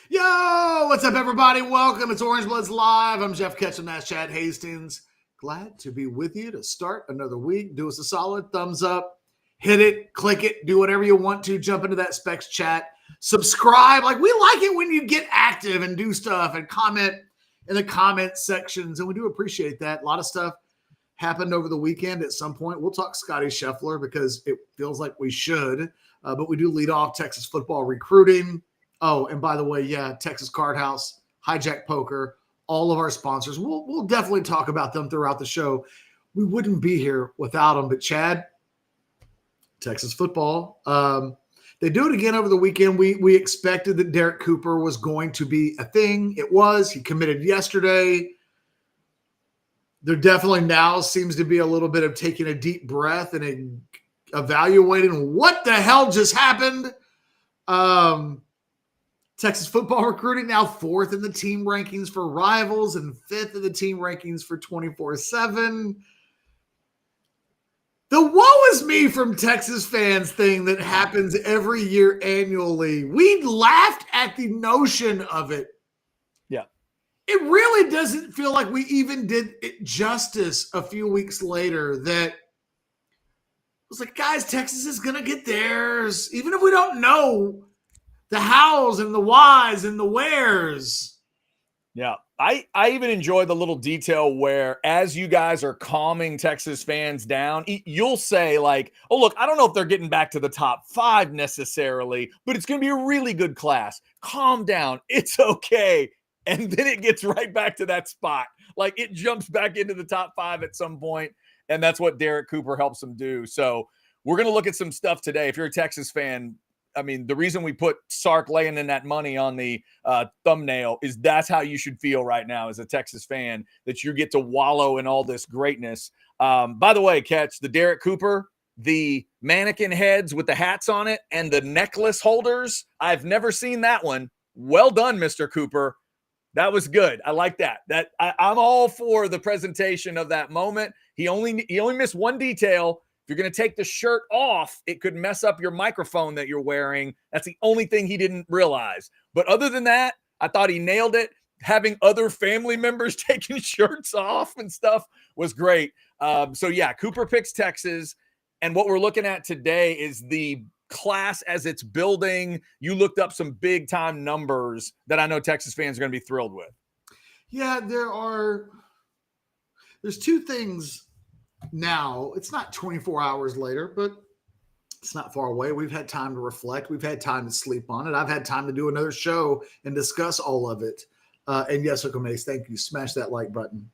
Yo, what's up, everybody? Welcome. It's Orange Bloods Live. I'm Jeff Ketchum. That's Chad Hastings. Glad to be with you to start another week. Do us a solid thumbs up, hit it, click it, do whatever you want to. Jump into that Specs chat, subscribe. Like, we like it when you get active and do stuff and comment in the comment sections, and we do appreciate that. A lot of stuff happened over the weekend. At some point, we'll talk Scotty Scheffler because it feels like we should, but we do lead off Texas football recruiting. Oh, and by the way, yeah, Texas Card House, Hijack Poker, all of our sponsors. We'll definitely talk about them throughout the show. We wouldn't be here without them. But Chad, Texas football, they do it again over the weekend. We expected that Derek Cooper was going to be a thing. It was. He committed yesterday. There definitely now seems to be a little bit of taking a deep breath and evaluating what the hell just happened. Texas football recruiting now 4th in the team rankings for Rivals and 5th in the team rankings for 24/7. The woe is me from Texas fans thing that happens every year annually. We laughed at the notion of it. Yeah. It really doesn't feel like we even did it justice a few weeks later that it was like, guys, Texas is going to get theirs. Even if we don't know the hows and the whys and the wheres. Yeah. I even enjoy the little detail where as you guys are calming Texas fans down, you'll say like, oh, look, I don't know if they're getting back to the top 5 necessarily, but it's going to be a really good class. Calm down. It's okay. And then it gets right back to that spot. Like it jumps back into the top 5 at some point, and that's what Derek Cooper helps them do. So we're going to look at some stuff today. If you're a Texas fan, I mean, the reason we put Sark laying in that money on the thumbnail is that's how you should feel right now as a Texas fan, that you get to wallow in all this greatness. By the way, Catch, the Derek Cooper, the mannequin heads with the hats on it and the necklace holders, I've never seen that one. Well done, Mr. Cooper. That was good. I like that. I'm all for the presentation of that moment. He only missed one detail. If you're going to take the shirt off, it could mess up your microphone that you're wearing. That's the only thing he didn't realize. But other than that, I thought he nailed it. Having other family members taking shirts off and stuff was great. So, yeah, Cooper picks Texas. And what we're looking at today is the class as it's building. You looked up some big-time numbers that I know Texas fans are going to be thrilled with. Yeah, there's two things. Now, it's not 24 hours later, but it's not far away. We've had time to reflect. We've had time to sleep on it. I've had time to do another show and discuss all of it. And yes, Okomace, thank you. Smash that like button.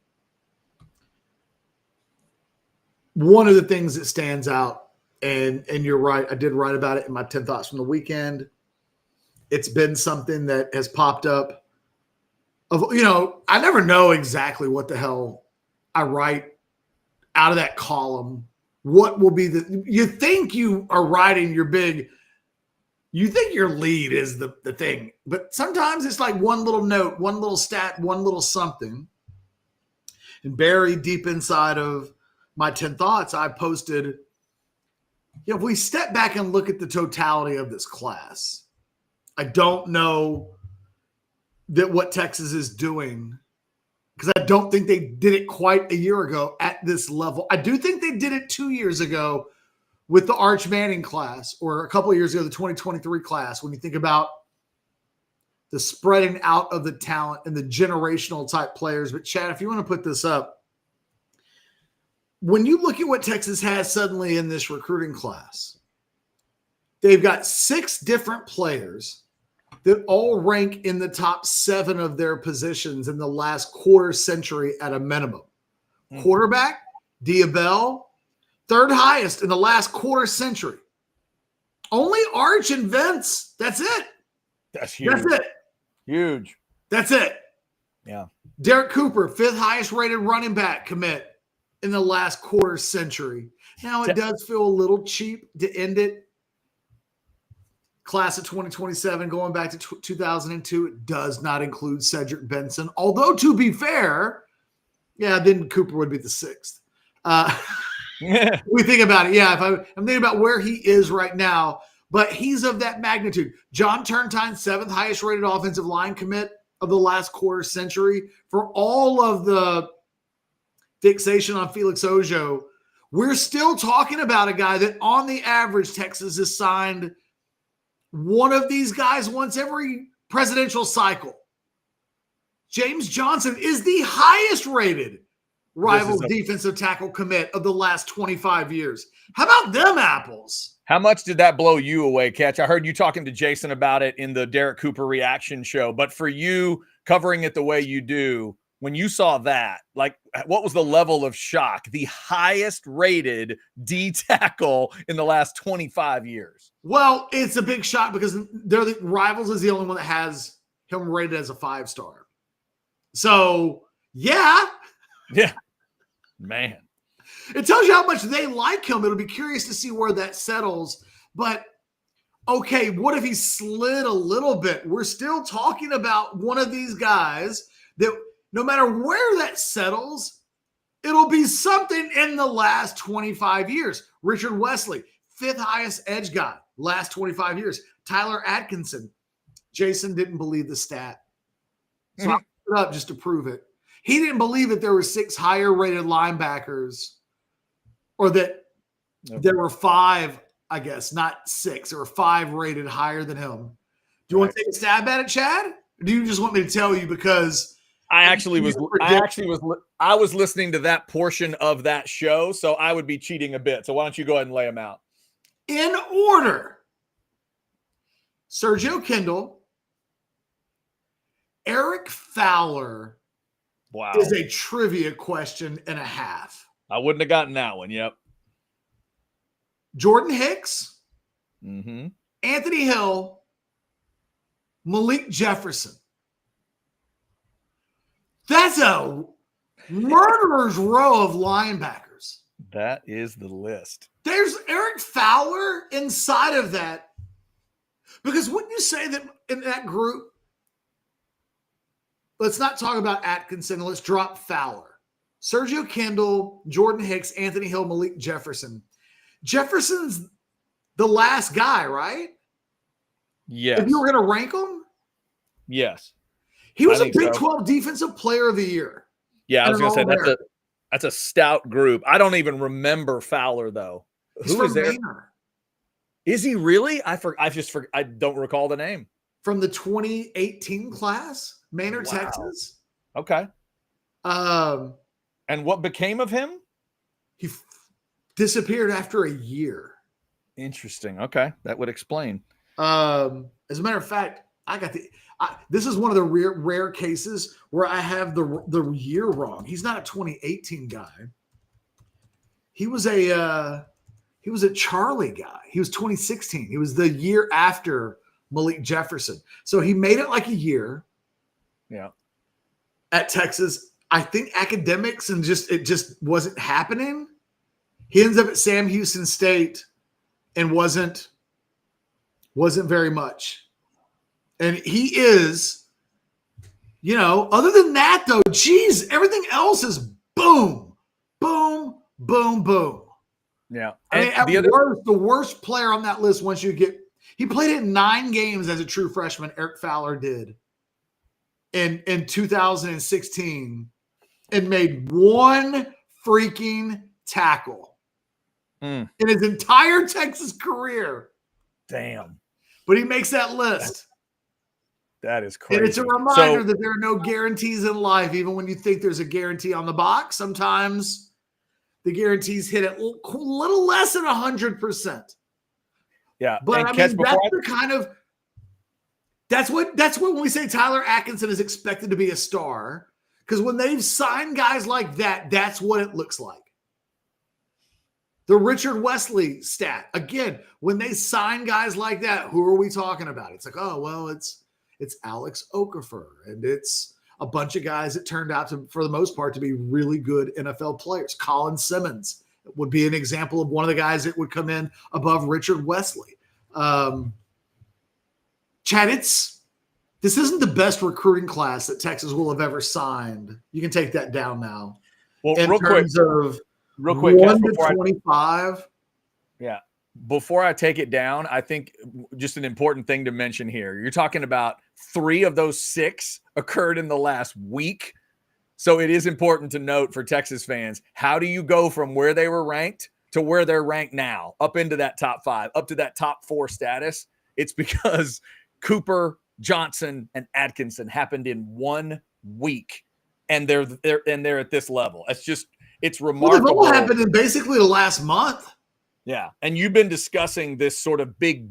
One of the things that stands out, and you're right, I did write about it in my 10 thoughts from the weekend. It's been something that has popped up. I never know exactly what the hell I write out of that column. What will be you think you are writing your big, you think your lead is the thing, but sometimes it's like one little note, one little stat, one little something. And buried deep inside of my 10 thoughts, I posted, if we step back and look at the totality of this class, I don't know that what Texas is doing, because I don't think they did it quite a year ago at this level. I do think they did it 2 years ago with the Arch Manning class, or a couple of years ago, the 2023 class, when you think about the spreading out of the talent and the generational type players. But Chad, if you want to put this up, when you look at what Texas has suddenly in this recruiting class, they've got 6 different players that all rank in the top 7 of their positions in the last quarter century at a minimum. Quarterback, Diabell, 3rd highest in the last quarter century. Only Arch and Vince. That's it. That's huge. That's it. Huge. That's it. Yeah. Derek Cooper, 5th highest rated running back commit in the last quarter century. Now, it does feel a little cheap to end it. Class of 2027, going back to 2002, it does not include Cedric Benson. Although, to be fair, yeah, then Cooper would be the 6th. We think about it. Yeah, I'm thinking about where he is right now. but he's of that magnitude. John Turntine, 7th highest rated offensive line commit of the last quarter century. For all of the fixation on Felix Ojo, we're still talking about a guy that on the average, Texas has signed one of these guys once every presidential cycle. James Johnson is the highest rated rival defensive tackle commit of the last 25 years. How about them apples? How much did that blow you away, Catch? I heard you talking to Jason about it in the Derek Cooper reaction show, but for you covering it the way you do, when you saw that, like, what was the level of shock? The highest rated D tackle in the last 25 years. Well, it's a big shock because they're the Rivals is the only one that has him rated as a 5-star. So, yeah. Yeah. Man. It tells you how much they like him. It'll be curious to see where that settles. But, okay, what if he slid a little bit? We're still talking about one of these guys that no matter where that settles, it'll be something in the last 25 years. Richard Wesley, 5th highest edge guy, last 25 years. Tyler Atkinson. Jason didn't believe the stat. So I put it up just to prove it. He didn't believe that there were 6 higher rated linebackers, or that there were 5, I guess, not 6. There were 5 rated higher than him. Do you want to take a stab at it, Chad? Or do you just want me to tell you because I was listening to that portion of that show, so I would be cheating a bit. So why don't you go ahead and lay them out? In order: Sergio Kindle, Eric Fowler. Wow. Is a trivia question and a half. I wouldn't have gotten that one. Yep. Jordan Hicks, Mm-hmm. Anthony Hill, Malik Jefferson. That's a murderer's row of linebackers. That is the list. There's Eric Fowler inside of that. Because wouldn't you say that in that group, let's not talk about Atkinson. Let's drop Fowler. Sergio Kindle, Jordan Hicks, Anthony Hill, Malik Jefferson. Jefferson's the last guy, right? Yes. If you were going to rank him? Yes. He was a Big 12 Defensive Player of the Year. Yeah, I was going to say that's a stout group. I don't even remember Fowler, though. He's from Manor. Is he really? I don't recall the name. From the 2018 class, Manor, Wow. Texas. Okay. And what became of him? He disappeared after a year. Interesting. Okay. That would explain. As a matter of fact, this is one of the rare cases where I have the year wrong. He's not a 2018 guy. He was a Charlie guy. He was 2016. He was the year after Malik Jefferson. So he made it like a year. Yeah. At Texas. I think academics and it just wasn't happening. He ends up at Sam Houston State and wasn't very much. And he is, other than that though, geez, everything else is boom, boom, boom, boom. Yeah. I mean, the worst player on that list he played in 9 games as a true freshman, Eric Fowler did in 2016 and made 1 freaking tackle in his entire Texas career. Damn. But he makes that list. That is crazy. And it's a reminder that there are no guarantees in life. Even when you think there's a guarantee on the box, sometimes the guarantees hit at a little less than 100%. Yeah. But that's what when we say Tyler Atkinson is expected to be a star, because when they've signed guys like that, that's what it looks like. The Richard Wesley stat, again, when they sign guys like that, who are we talking about? It's like, oh, well, it's Alex Okafor, and it's a bunch of guys that turned out to, for the most part, to be really good NFL players. Colin Simmons would be an example of one of the guys that would come in above Richard Wesley. Chad, this isn't the best recruiting class that Texas will have ever signed. You can take that down now. Well, in real terms quick, of real quick, 1 to 25. Yeah. before I take it down, I think just an important thing to mention here. You're talking about 3 of those 6 occurred in the last week. So it is important to note for Texas fans, how do you go from where they were ranked to where they're ranked now, up into that top 5, up to that top 4 status? It's because Cooper, Johnson, and Atkinson happened in 1 week, and they're at this level. It's remarkable. Well, they've all happened in basically the last month. Yeah. And you've been discussing this sort of big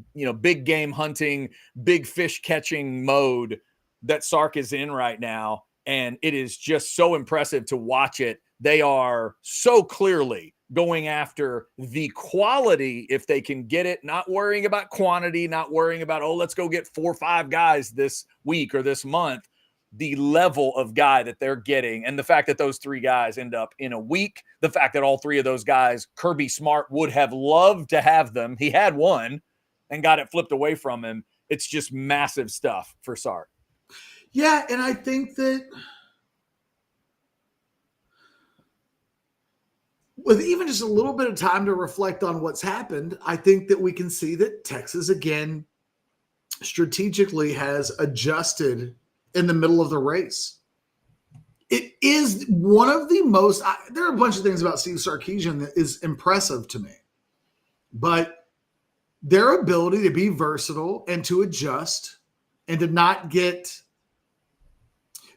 game hunting, big fish catching mode that Sark is in right now. And it is just so impressive to watch it. They are so clearly going after the quality if they can get it, not worrying about quantity, not worrying about, let's go get 4 or 5 guys this week or this month. The level of guy that they're getting, and the fact that those 3 guys end up in a week, the fact that all 3 of those guys, Kirby Smart would have loved to have them. He had one and got it flipped away from him. It's just massive stuff for Sark. Yeah, and I think that with even just a little bit of time to reflect on what's happened, I think that we can see that Texas, again, strategically has adjusted in the middle of the race. It is one of the most – there are a bunch of things about Steve Sarkisian that is impressive to me. But their ability to be versatile and to adjust and to not get –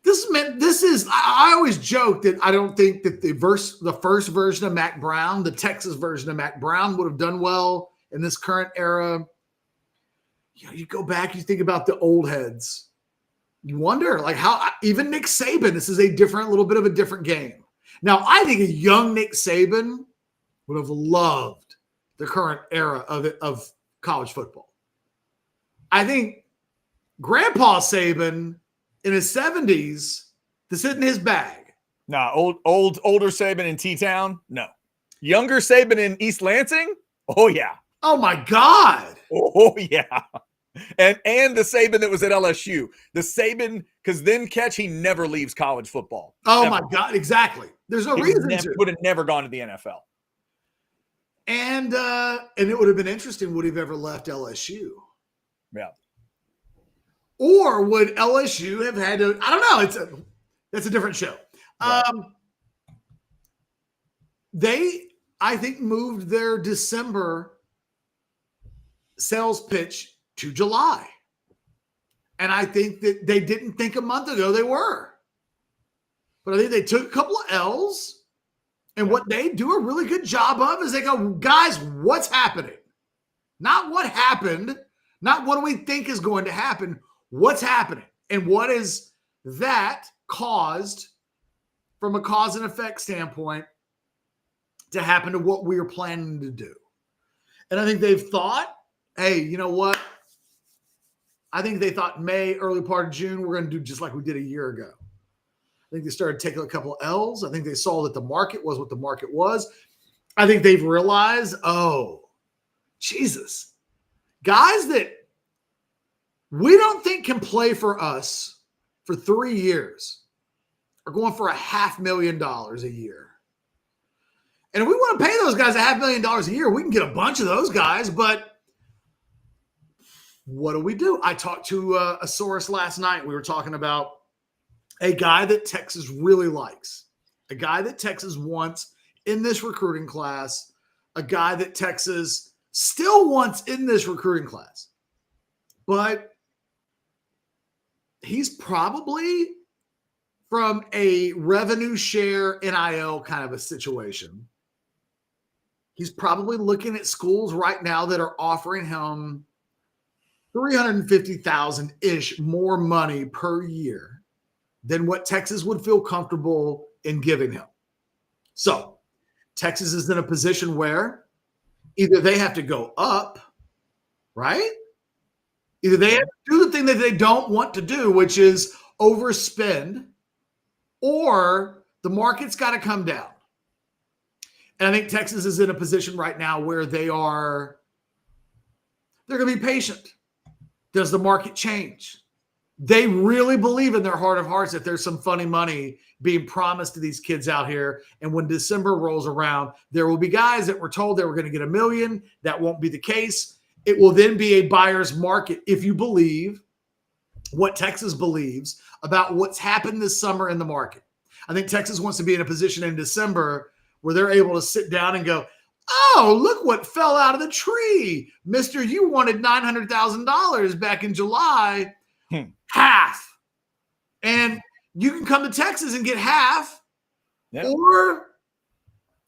I always joke that I don't think that the first version of Mac Brown, the Texas version of Mac Brown, would have done well in this current era. You go back, you think about the old heads. You wonder, like, how even Nick Saban, this is a little bit of a different game. Now, I think a young Nick Saban would have loved the current era of college football. I think Grandpa Saban in his 70s, this isn't his bag. Nah, older Saban in T-Town? No. Younger Saban in East Lansing? Oh, yeah. Oh, my God. Oh, yeah. And the Saban that was at LSU. The Saban, because then he never leaves college football. Oh, ever. my God. Exactly. There's no reason to. Would have never gone to the NFL. And it would have been interesting, would he have ever left LSU? Yeah. Or would LSU have had to? I don't know. That's a different show. Right. They, I think, moved their December sales pitch to July. And I think that they didn't think a month ago they were. But I think they took a couple of L's. And what they do a really good job of is they go, guys, what's happening? Not what happened. Not what do we think is going to happen. What's happening? And what is that caused from a cause and effect standpoint to happen to what we are planning to do? And I think they've thought, hey, you know what? I think they thought May, early part of June, we're going to do just like we did a year ago. I think they started taking a couple of L's. I think they saw that the market was what the market was. I think they've realized, oh, Jesus, guys that we don't think can play for us for 3 years are going for $500,000 a year. And if we want to pay those guys $500,000 a year, we can get a bunch of those guys, but what do? I talked to a source last night. We were talking about a guy that Texas really likes, a guy that Texas wants in this recruiting class, a guy that Texas still wants in this recruiting class. But he's probably from a revenue share NIL kind of a situation. He's probably looking at schools right now that are offering him $350,000-ish more money per year than what Texas would feel comfortable in giving him. So Texas is in a position where either they have to go up, right? Either they have to do the thing that they don't want to do, which is overspend, or the market's got to come down. And I think Texas is in a position right now where they're going to be patient. Does the market change? They really believe in their heart of hearts that there's some funny money being promised to these kids out here. And when December rolls around, there will be guys that were told they were going to get $1 million. That won't be the case. It will then be a buyer's market if you believe what Texas believes about what's happened this summer in the market. I think Texas wants to be in a position in December where they're able to sit down and go, oh, look what fell out of the tree. Mister, you wanted $900,000 back in July. Half. And you can come to Texas and get half, or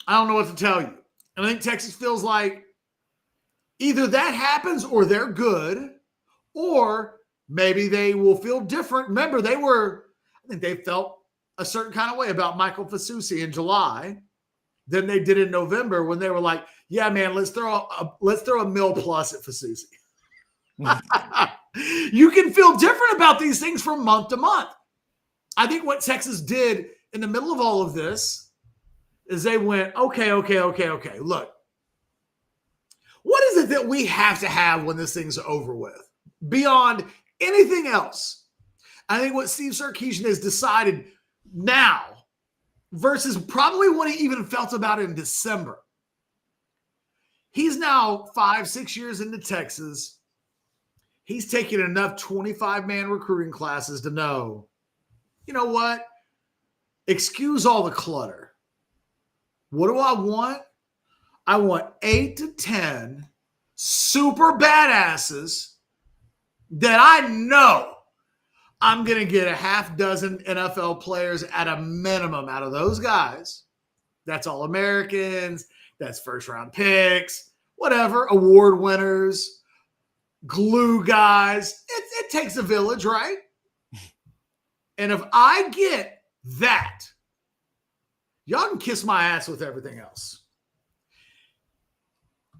I don't know what to tell you. And I think Texas feels like either that happens or they're good, or maybe they will feel different. Remember, I think they felt a certain kind of way about Michael Fasusi in July than they did in November when they were like, yeah, man, let's throw a mil plus at Fasusi. You can feel different about these things from month to month. I think what Texas did in the middle of all of this is they went, okay. Look, what is it that we have to have when this thing's over with? Beyond anything else, I think what Steve Sarkisian has decided now versus probably what he even felt about it in December. He's now 5-6 years into Texas. He's taken enough 25-man recruiting classes to know, you know what? Excuse all the clutter. What do I want? I want 8 to 10 super badasses that I know I'm going to get a half dozen NFL players at a minimum out of those guys. That's All-Americans. That's first-round picks, whatever, award winners. Glue guys. It takes a village, right? And if I get that, y'all can kiss my ass with everything else.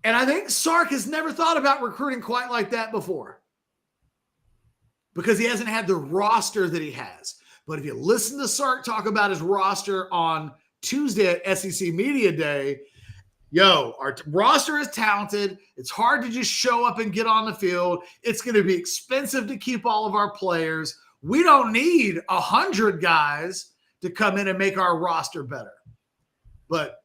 And I think Sark has never thought about recruiting quite like that before because he hasn't had the roster that he has. But if you listen to Sark talk about his roster on Tuesday at SEC Media Day, our roster is talented. It's hard to just show up and get on the field. It's going to be expensive to keep all of our players. We don't need 100 guys to come in and make our roster better. But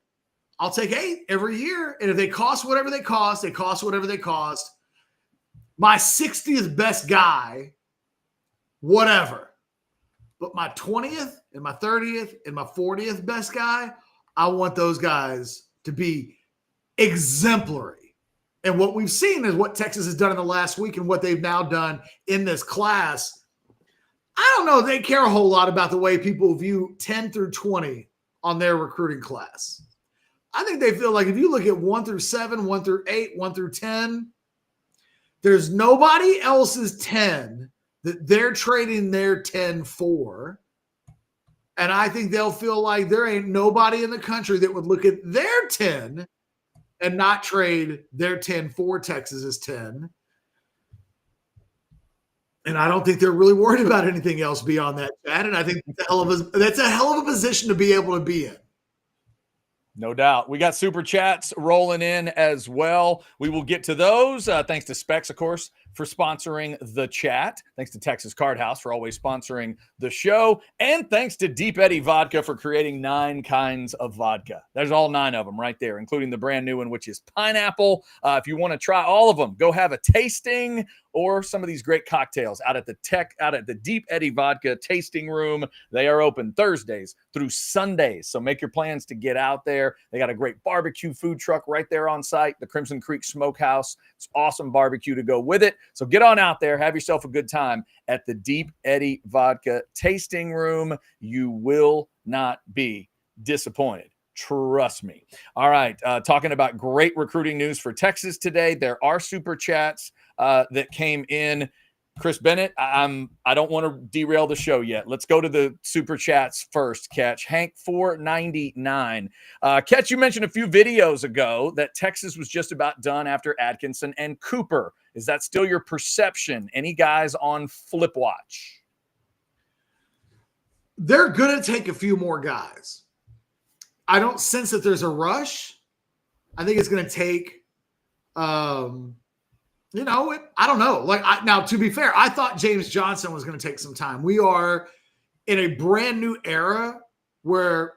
I'll take 8 every year. And if they cost whatever they cost, they cost whatever they cost. My 60th best guy, whatever. But my 20th and my 30th and my 40th best guy, I want those guys to be exemplary. And what we've seen is what Texas has done in the last week and what they've now done in this class. I don't know if they care a whole lot about the way people view 10 through 20 on their recruiting class. I think they feel like if you look at 1 through 7, 1 through 8, 1 through 10, there's nobody else's 10 that they're trading their 10 for. And I think they'll feel like there ain't nobody in the country that would look at their 10 and not trade their 10 for Texas's 10. And I don't think they're really worried about anything else beyond that, Chad. And I think that's a hell of a position to be able to be in. No doubt. We got super chats rolling in as well. We will get to those. Thanks to Specs, of course, for sponsoring the chat. Thanks to Texas Card House for always sponsoring the show. And thanks to Deep Eddy Vodka for creating 9 kinds of vodka. There's all 9 of them right there, including the brand new one, which is pineapple. If you want to try all of them, go have a tasting or some of these great cocktails out at the Deep Eddy Vodka tasting room. They are open Thursdays through Sundays. So make your plans to get out there. They got a great barbecue food truck right there on site, the Crimson Creek Smokehouse. It's awesome barbecue to go with it. So get on out there, have yourself a good time at the Deep Eddy Vodka tasting room. You will not be disappointed. Trust me. All right. Talking about great recruiting news for Texas today. There are super chats that came in. Chris Bennett, I don't want to derail the show yet. Let's go to the super chats first, Catch. Hank 499. Catch, you mentioned a few videos ago that Texas was just about done after Atkinson and Cooper. Is that still your perception? Any guys on flip watch? They're going to take a few more guys. I don't sense that there's a rush. I think it's going to take I don't know. Now, to be fair, I thought James Johnson was going to take some time. We are in a brand new era where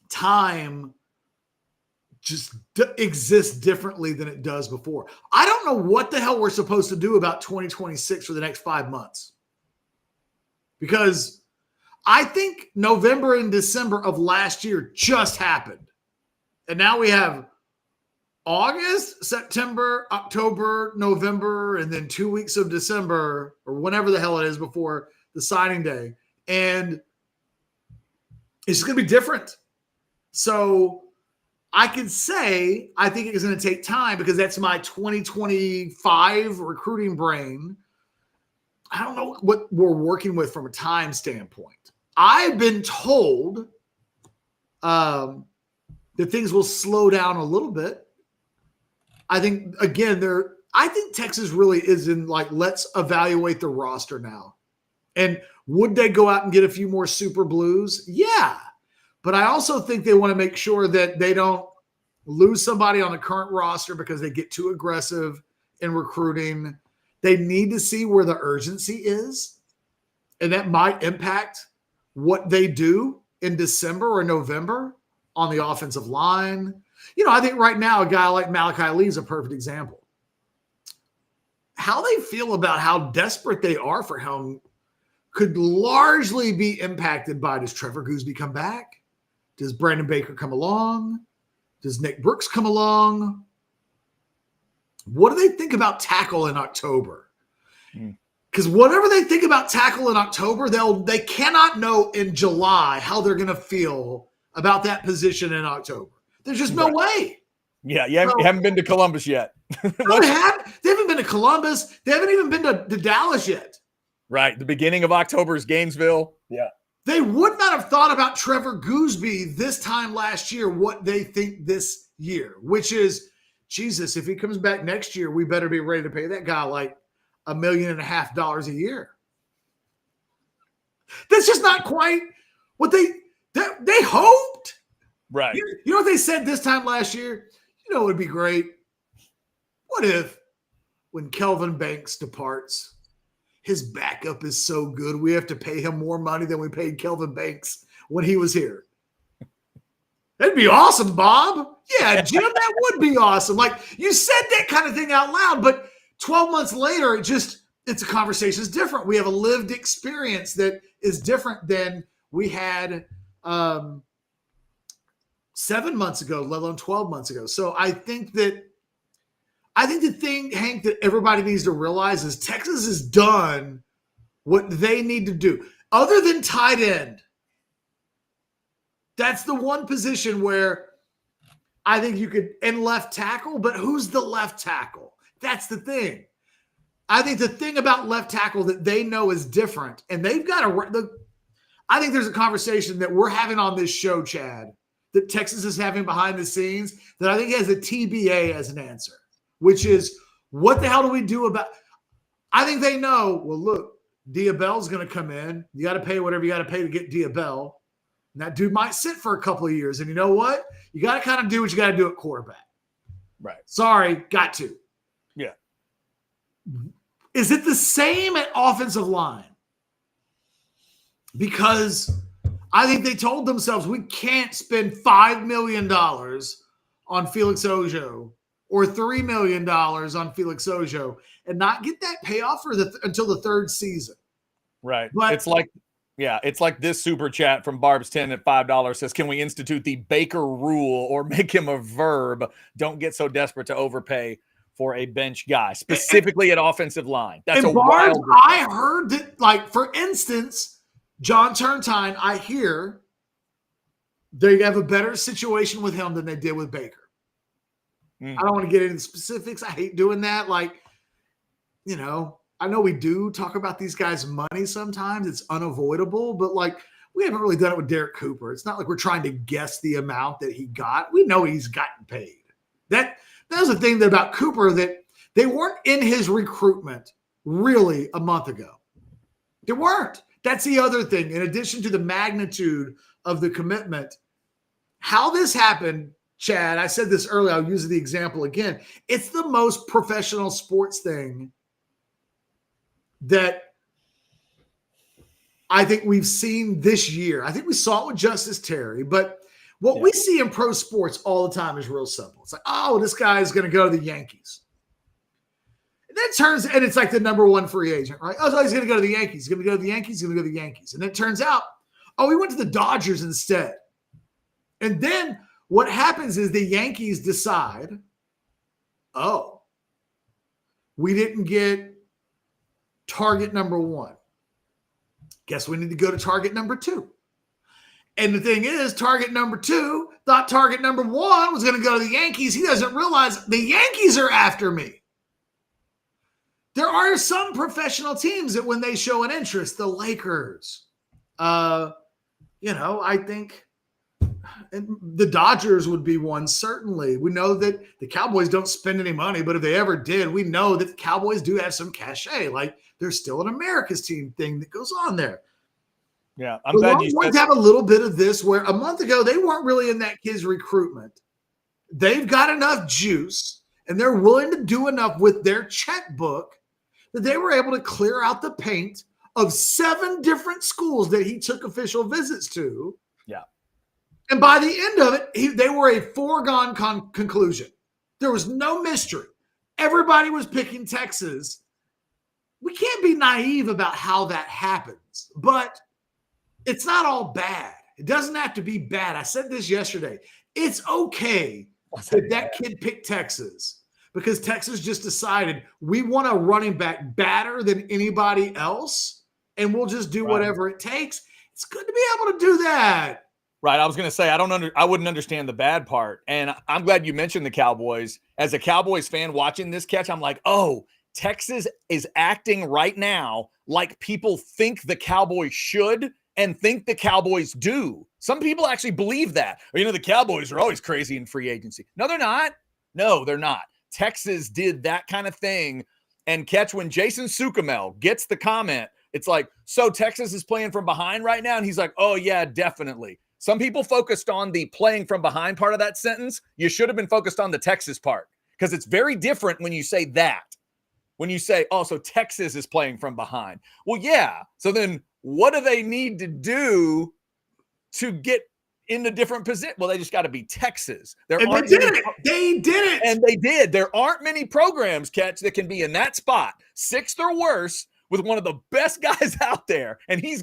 time just exists differently than it does before. I don't know what the hell we're supposed to do about 2026 for the next 5 months. Because I think November and December of last year just happened. And now we have August, September, October, November, and then 2 weeks of December, or whenever the hell it is before the signing day. And it's going to be different. So I could say I think it's going to take time because that's my 2025 recruiting brain. I don't know what we're working with from a time standpoint. I've been told that things will slow down a little bit. I think, again, I think Texas really is in let's evaluate the roster now. And would they go out and get a few more Super Blues? Yeah. But I also think they want to make sure that they don't lose somebody on the current roster because they get too aggressive in recruiting. They need to see where the urgency is. And that might impact what they do in December or November on the offensive line. I think right now a guy like Malachi Lee is a perfect example. How they feel about how desperate they are for him could largely be impacted by, does Trevor Goosby come back? Does Brandon Baker come along? Does Nick Brooks come along? What do they think about tackle in October? Because whatever they think about tackle in October, they cannot know in July how they're going to feel about that position in October. There's just no way. Yeah, you haven't been to Columbus yet. No, they haven't been to Columbus. They haven't even been to Dallas yet. Right. The beginning of October is Gainesville. Yeah. They would not have thought about Trevor Goosby this time last year, what they think this year, which is, Jesus, if he comes back next year, we better be ready to pay that guy $1.5 million a year. That's just not quite what they hoped. Right. You know what they said this time last year? It would be great. What if when Kelvin Banks departs, his backup is so good, we have to pay him more money than we paid Kelvin Banks when he was here? That'd be awesome, Bob. Yeah, Jim, that would be awesome. You said that kind of thing out loud, but 12 months later, it's a conversation. It's different. We have a lived experience that is different than we had 7 months ago, let alone 12 months ago. So I think the thing, Hank, that everybody needs to realize is Texas has done what they need to do. Other than tight end, that's the one position where I think you could, and left tackle, but who's the left tackle? That's the thing. I think the thing about left tackle that they know is different, and they've got I think there's a conversation that we're having on this show, Chad, that Texas is having behind the scenes that I think has a TBA as an answer, which is, what the hell do we do about – I think they know, well, look, Diabell's going to come in. You got to pay whatever you got to pay to get Diabell. And that dude might sit for a couple of years. And you know what? You got to kind of do what you got to do at quarterback. Right. Sorry, got to. Yeah. Is it the same at offensive line? Because I think they told themselves we can't spend $5 million on Felix Ojo or $3 million on Felix Ojo and not get that payoff until the third season. Right. But it's like this super chat from Barb's 10 at $5 says, can we institute the Baker rule or make him a verb? Don't get so desperate to overpay for a bench guy, specifically at offensive line. That's a Barb's, wild. I heard that, for instance, John Turntine, I hear they have a better situation with him than they did with Baker. I don't want to get into the specifics. I hate doing that. I know we do talk about these guys' money sometimes. It's unavoidable, but we haven't really done it with Derek Cooper. It's not like we're trying to guess the amount that he got. We know he's gotten paid. That was the thing about Cooper, that they weren't in his recruitment really a month ago. They weren't. That's the other thing. In addition to the magnitude of the commitment, how this happened Chad, I said this earlier, I'll use the example again. It's the most professional sports thing that I think we've seen this year. I think we saw it with Justice Terry, but what we see in pro sports all the time is real simple. It's like, oh, this guy is going to go to the Yankees. And then and it's like the number one free agent, right? Oh, so he's going to go to the Yankees. He's going to go to the Yankees. He's going to go to the Yankees. And then it turns out, oh, he went to the Dodgers instead. And then what happens is the Yankees decide, oh, we didn't get target number one. Guess we need to go to target number two. And the thing is, target number two thought target number one was going to go to the Yankees. He doesn't realize the Yankees are after me. There are some professional teams that when they show an interest, the Lakers, I think the Dodgers would be one, certainly. We know that the Cowboys don't spend any money, but if they ever did, we know that the Cowboys do have some cachet. Like, there's still an America's team thing that goes on there. Yeah, I'm glad you said have a little bit of this where a month ago they weren't really in that kid's recruitment. They've got enough juice and they're willing to do enough with their checkbook that they were able to clear out the paint of 7 different schools that he took official visits to. Yeah. And by the end of it, they were a foregone conclusion. There was no mystery. Everybody was picking Texas. We can't be naive about how that happens, but it's not all bad. It doesn't have to be bad. I said this yesterday. It's okay that kid picked Texas because Texas just decided we want a running back better than anybody else, and we'll just do whatever it takes. It's good to be able to do that. Right. I was going to say, I wouldn't understand the bad part. And I'm glad you mentioned the Cowboys. As a Cowboys fan watching this catch, I'm like, oh, Texas is acting right now like people think the Cowboys should and think the Cowboys do. Some people actually believe that. The Cowboys are always crazy in free agency. No, they're not. No, they're not. Texas did that kind of thing. And catch when Jason Sukamel gets the comment, it's like, so Texas is playing from behind right now? And he's like, oh, yeah, definitely. Some people focused on the playing from behind part of that sentence. You should have been focused on the Texas part because it's very different when you say that. When you say, oh, so Texas is playing from behind. Well, yeah. So then what do they need to do to get in a different position? Well, they just got to be Texas. They did it. And they did. There aren't many programs, Catch, that can be in that spot, 6th or worse, with one of the best guys out there. And he's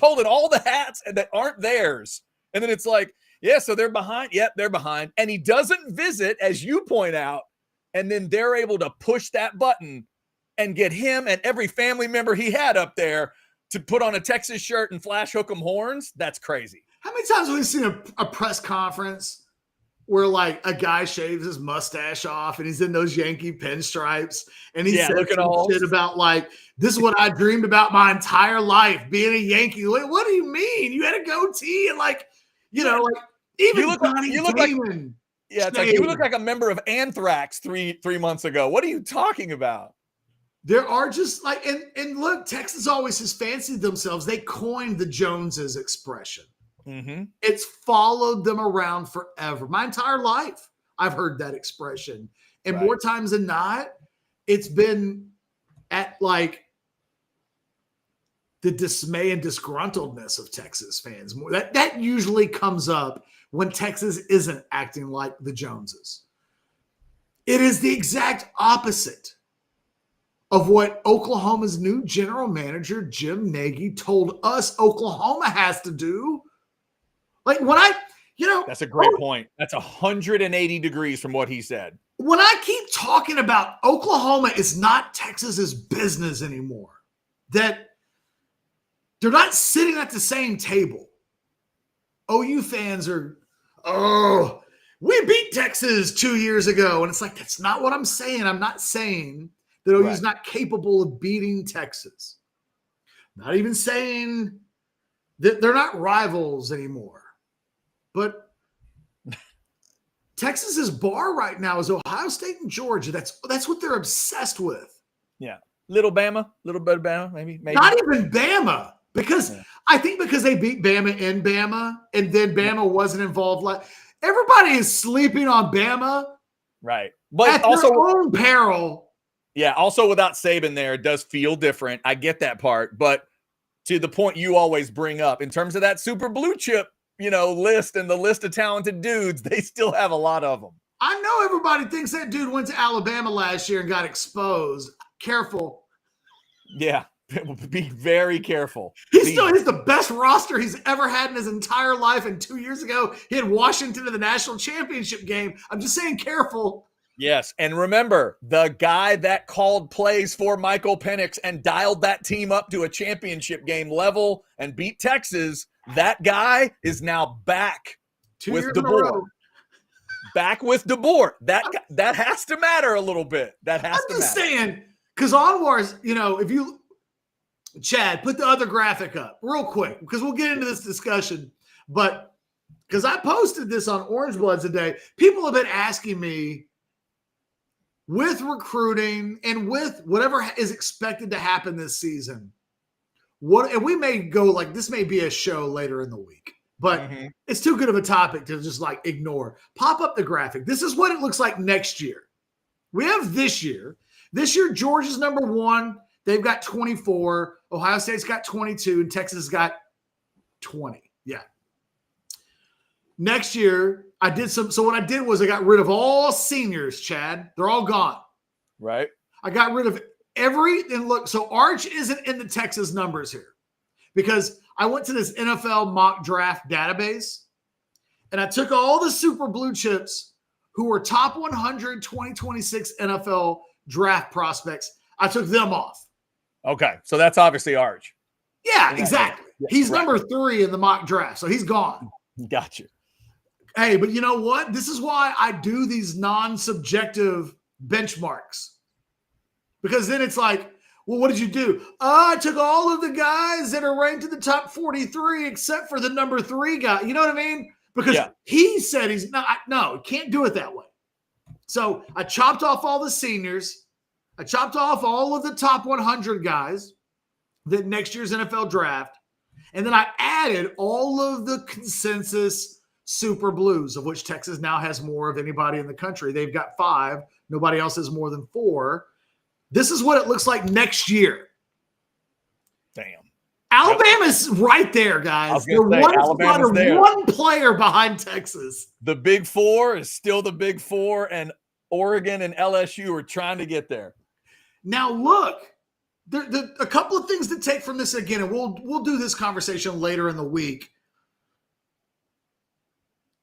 holding all the hats that aren't theirs. And then it's like, yeah, so they're behind. Yep, they're behind. And he doesn't visit, as you point out, and then they're able to push that button and get him and every family member he had up there to put on a Texas shirt and flash hook 'em horns. That's crazy. How many times have we seen a press conference where like a guy shaves his mustache off and he's in those Yankee pinstripes and he says some shit about like, this is what I dreamed about my entire life, being a Yankee. Like, what do you mean? You had a goatee and like, like even you look Damon. Yeah, it's like you look like a member of Anthrax three months ago. What are you talking about? There are just like, and look, Texas always has fancied themselves. They coined the Joneses expression. Mm-hmm. It's followed them around forever. My entire life, I've heard that expression. And more times than not, it's been at like the dismay and disgruntledness of Texas fans. That usually comes up when Texas isn't acting like the Joneses. It is the exact opposite of what Oklahoma's new general manager, Jim Nagy, told us Oklahoma has to do. Like when that's a great point. That's 180 degrees from what he said. When I keep talking about Oklahoma is not Texas's business anymore, that they're not sitting at the same table. OU fans are, we beat Texas 2 years ago. And it's like, that's not what I'm saying. I'm not saying that OU's not capable of beating Texas. Not even saying that they're not rivals anymore. But Texas's bar right now is Ohio State and Georgia. That's what they're obsessed with. Yeah. Little bit of Bama, maybe. Not even Bama. Because I think because they beat Bama in Bama, and then Bama wasn't involved. Everybody is sleeping on Bama Right. But at also their own peril. Yeah, also without Saban there, it does feel different. I get that part. But to the point you always bring up, in terms of that super blue chip, list and the list of talented dudes, they still have a lot of them. I know everybody thinks that dude went to Alabama last year and got exposed. Careful. Yeah, be very careful. He still has the best roster he's ever had in his entire life. And 2 years ago, he had Washington in the national championship game. I'm just saying, careful. Yes, and remember, the guy that called plays for Michael Penix and dialed that team up to a championship game level and beat Texas, that guy is now back 2 with years in a row. Back with DeBoer. That has to matter a little bit. That has to matter. I'm just saying, because Anwar's, if you, Chad, put the other graphic up real quick, because we'll get into this discussion. But because I posted this on Orange Blood today, people have been asking me, with recruiting and with whatever is expected to happen this season, and we may go this may be a show later in the week, but it's too good of a topic to just ignore. Pop up the graphic. This is what it looks like next year. We have this year. This year, Georgia's number 1. They've got 24. Ohio State's got 22, and Texas got 20. Yeah. Next year, so what I did was I got rid of all seniors, Chad. They're all gone. Right. I got rid of and look, so Arch isn't in the Texas numbers here because I went to this NFL mock draft database and I took all the super blue chips who were top 100 2026 NFL draft prospects. I took them off. Okay. So that's obviously Arch. Yeah, exactly. Yeah, he's number 3 in the mock draft. So he's gone. Gotcha. Hey, but you know what? This is why I do these non-subjective benchmarks. Because then it's well, what did you do? I took all of the guys that are ranked in the top 43 except for the number 3 guy. You know what I mean? Because he said he's not. No, can't do it that way. So I chopped off all the seniors. I chopped off all of the top 100 guys that next year's NFL draft. And then I added all of the consensus super blues, of which Texas now has more of anybody in the country. They've got 5. Nobody else has more than 4. This is what it looks like next year. Damn. Alabama's right there, guys. Alabama's there. One player behind Texas. The Big 4 is still the Big 4, and Oregon and LSU are trying to get there. Now, look, there a couple of things to take from this again, and we'll do this conversation later in the week.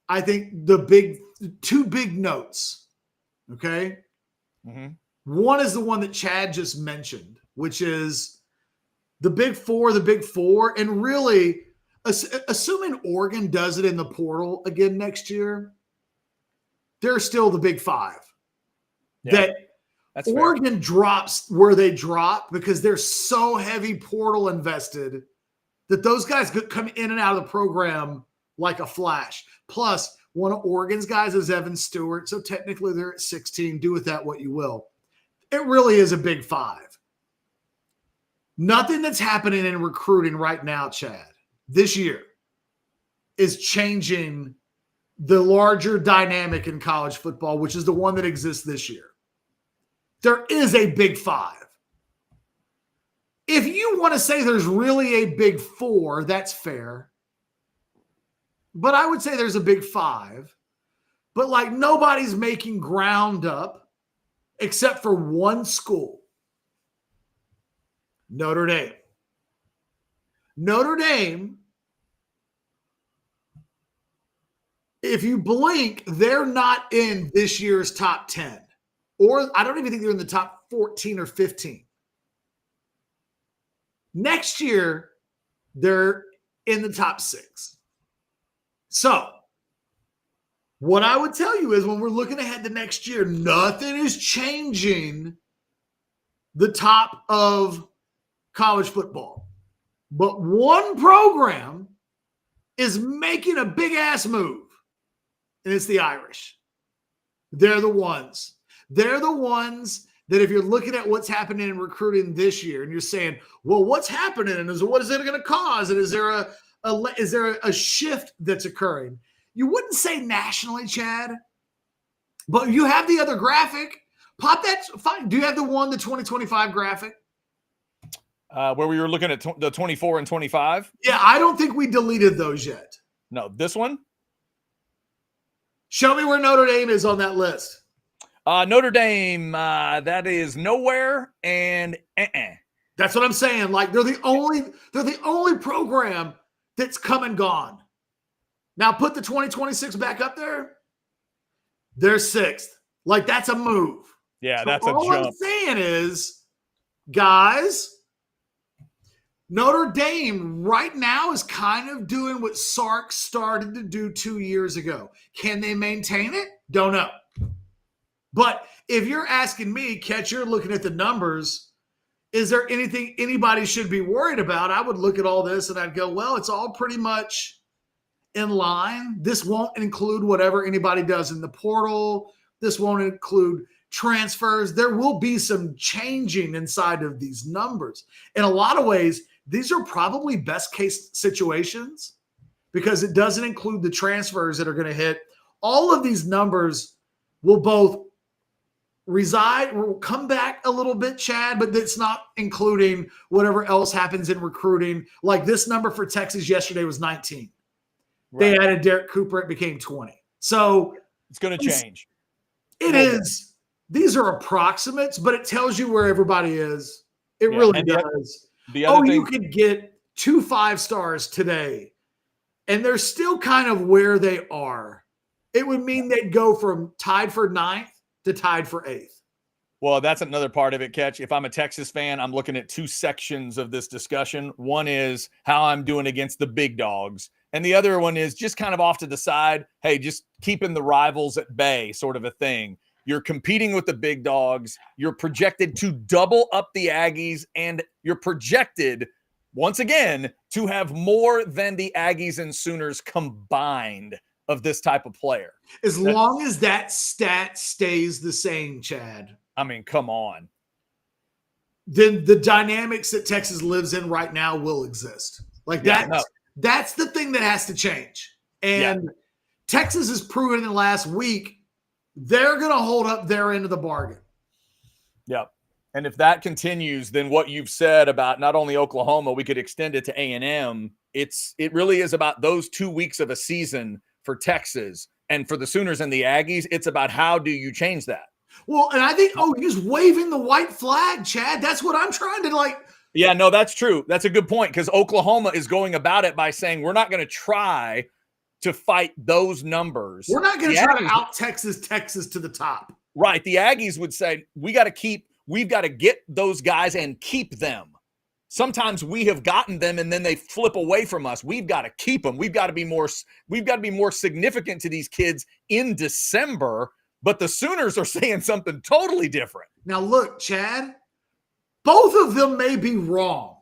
I think two big notes, okay? One is the one that Chad just mentioned, which is the Big 4, and really, assuming Oregon does it in the portal again next year, they're still the Big 5. Yeah, that's Oregon fair. Drops where they drop because they're so heavy portal invested that those guys come in and out of the program like a flash. Plus, one of Oregon's guys is Evan Stewart, so technically they're at 16. Do with that what you will. It really is a Big 5. Nothing that's happening in recruiting right now, Chad, this year is changing the larger dynamic in college football, which is the one that exists this year. There is a Big 5. If you want to say there's really a Big 4, that's fair. But I would say there's a Big 5. But nobody's making ground up except for one school. Notre Dame. Notre Dame, if you blink, they're not in this year's top 10. Or I don't even think they're in the top 14 or 15. Next year, they're in the top 6. So, what I would tell you is when we're looking ahead to next year, nothing is changing the top of college football. But one program is making a big-ass move, and it's the Irish. They're the ones. They're the ones that if you're looking at what's happening in recruiting this year and you're saying, well, what's happening? And what is it going to cause? And is there a shift that's occurring? you wouldn't say nationally, Chad, but you have the other graphic. Pop that. Fine. Do you have the 2025 graphic? Where we were looking at the 24 and 25? Yeah, I don't think we deleted those yet. No, this one? Show me where Notre Dame is on that list. Notre Dame, that is nowhere, and That's what I'm saying. Like they're the only program that's come and gone. Now put the 2026 back up there. They're 6th. Like that's a move. Yeah, So that's a all jump. I'm saying is, guys, Notre Dame right now is kind of doing what Sark started to do 2 years ago. Can they maintain it? Don't know. But if you're asking me, Catch, you're looking at the numbers, is there anything anybody should be worried about? I would look at all this and I'd go, well, it's all pretty much in line. This won't include whatever anybody does in the portal. This won't include transfers. There will be some changing inside of these numbers. In a lot of ways, these are probably best case situations because it doesn't include the transfers that are going to hit. All of these numbers will both will come back a little bit, Chad, but it's not including whatever else happens in recruiting. Like this number for Texas yesterday was 19. Right. They added Derek Cooper. It became 20. So it's going to change. It is. These are approximates, but it tells you where everybody is. It really does. The other thing, you could get 2 5-stars today, and they're still kind of where they are. It would mean they'd go from tied for 9th to tied for 8th. Well, that's another part of it, Catch. If I'm a Texas fan, I'm looking at 2 sections of this discussion. One is how I'm doing against the big dogs. And the other one is just kind of off to the side. Hey, just keeping the rivals at bay sort of a thing. You're competing with the big dogs. You're projected to double up the Aggies, and you're projected, once again, to have more than the Aggies and Sooners combined of this type of player. As long as that stat stays the same, Chad. I mean, come on. Then the dynamics that Texas lives in right now will exist. Like that's the thing that has to change. And Texas has proven in the last week they're going to hold up their end of the bargain. Yep. And if that continues, then what you've said about not only Oklahoma, we could extend it to A&M. It really is about those 2 weeks of a season for Texas. And for the Sooners and the Aggies, it's about how do you change that? Well, and I think, he's waving the white flag, Chad. That's what I'm trying to like. Yeah, no, that's true. That's a good point because Oklahoma is going about it by saying we're not going to try to fight those numbers. We're not going to try to out Texas to the top. Right. The Aggies would say we've got to get those guys and keep them. Sometimes we have gotten them and then they flip away from us. We've got to keep them. We've got to be more significant to these kids in December. But the Sooners are saying something totally different. Now look, Chad, both of them may be wrong,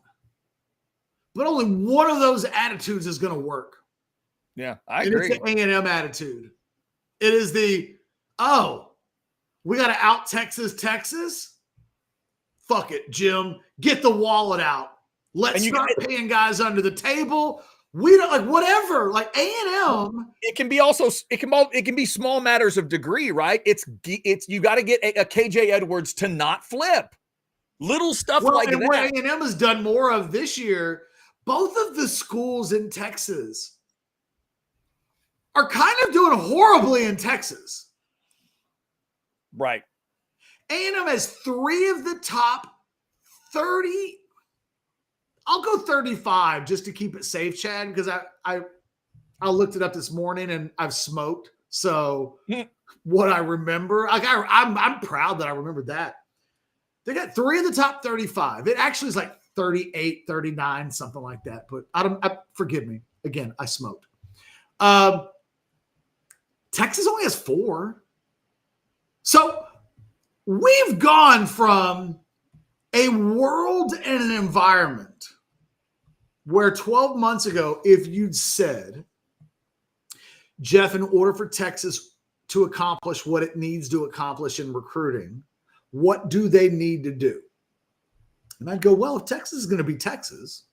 but only one of those attitudes is going to work. Yeah, I agree. It's the A&M attitude. It is we got to out Texas. Fuck it, Jim. Get the wallet out. Let's start paying guys under the table. We don't like whatever. Like A&M. It can be small matters of degree, right? It's you got to get a KJ Edwards to not flip. Little stuff like that. What A&M has done more of this year, both of the schools in Texas are kind of doing horribly in Texas. Right. A&M has 3 of the top 30. I'll go 35 just to keep it safe, Chad, because I looked it up this morning and I've smoked. So what I remember, I'm proud that I remembered that. They got 3 of the top 35. It actually is like 38, 39, something like that. But forgive me. Again, I smoked. Texas only has 4. So we've gone from a world and an environment where 12 months ago, if you'd said, Jeff, in order for Texas to accomplish what it needs to accomplish in recruiting, what do they need to do? And I'd go, well, if Texas is going to be Texas,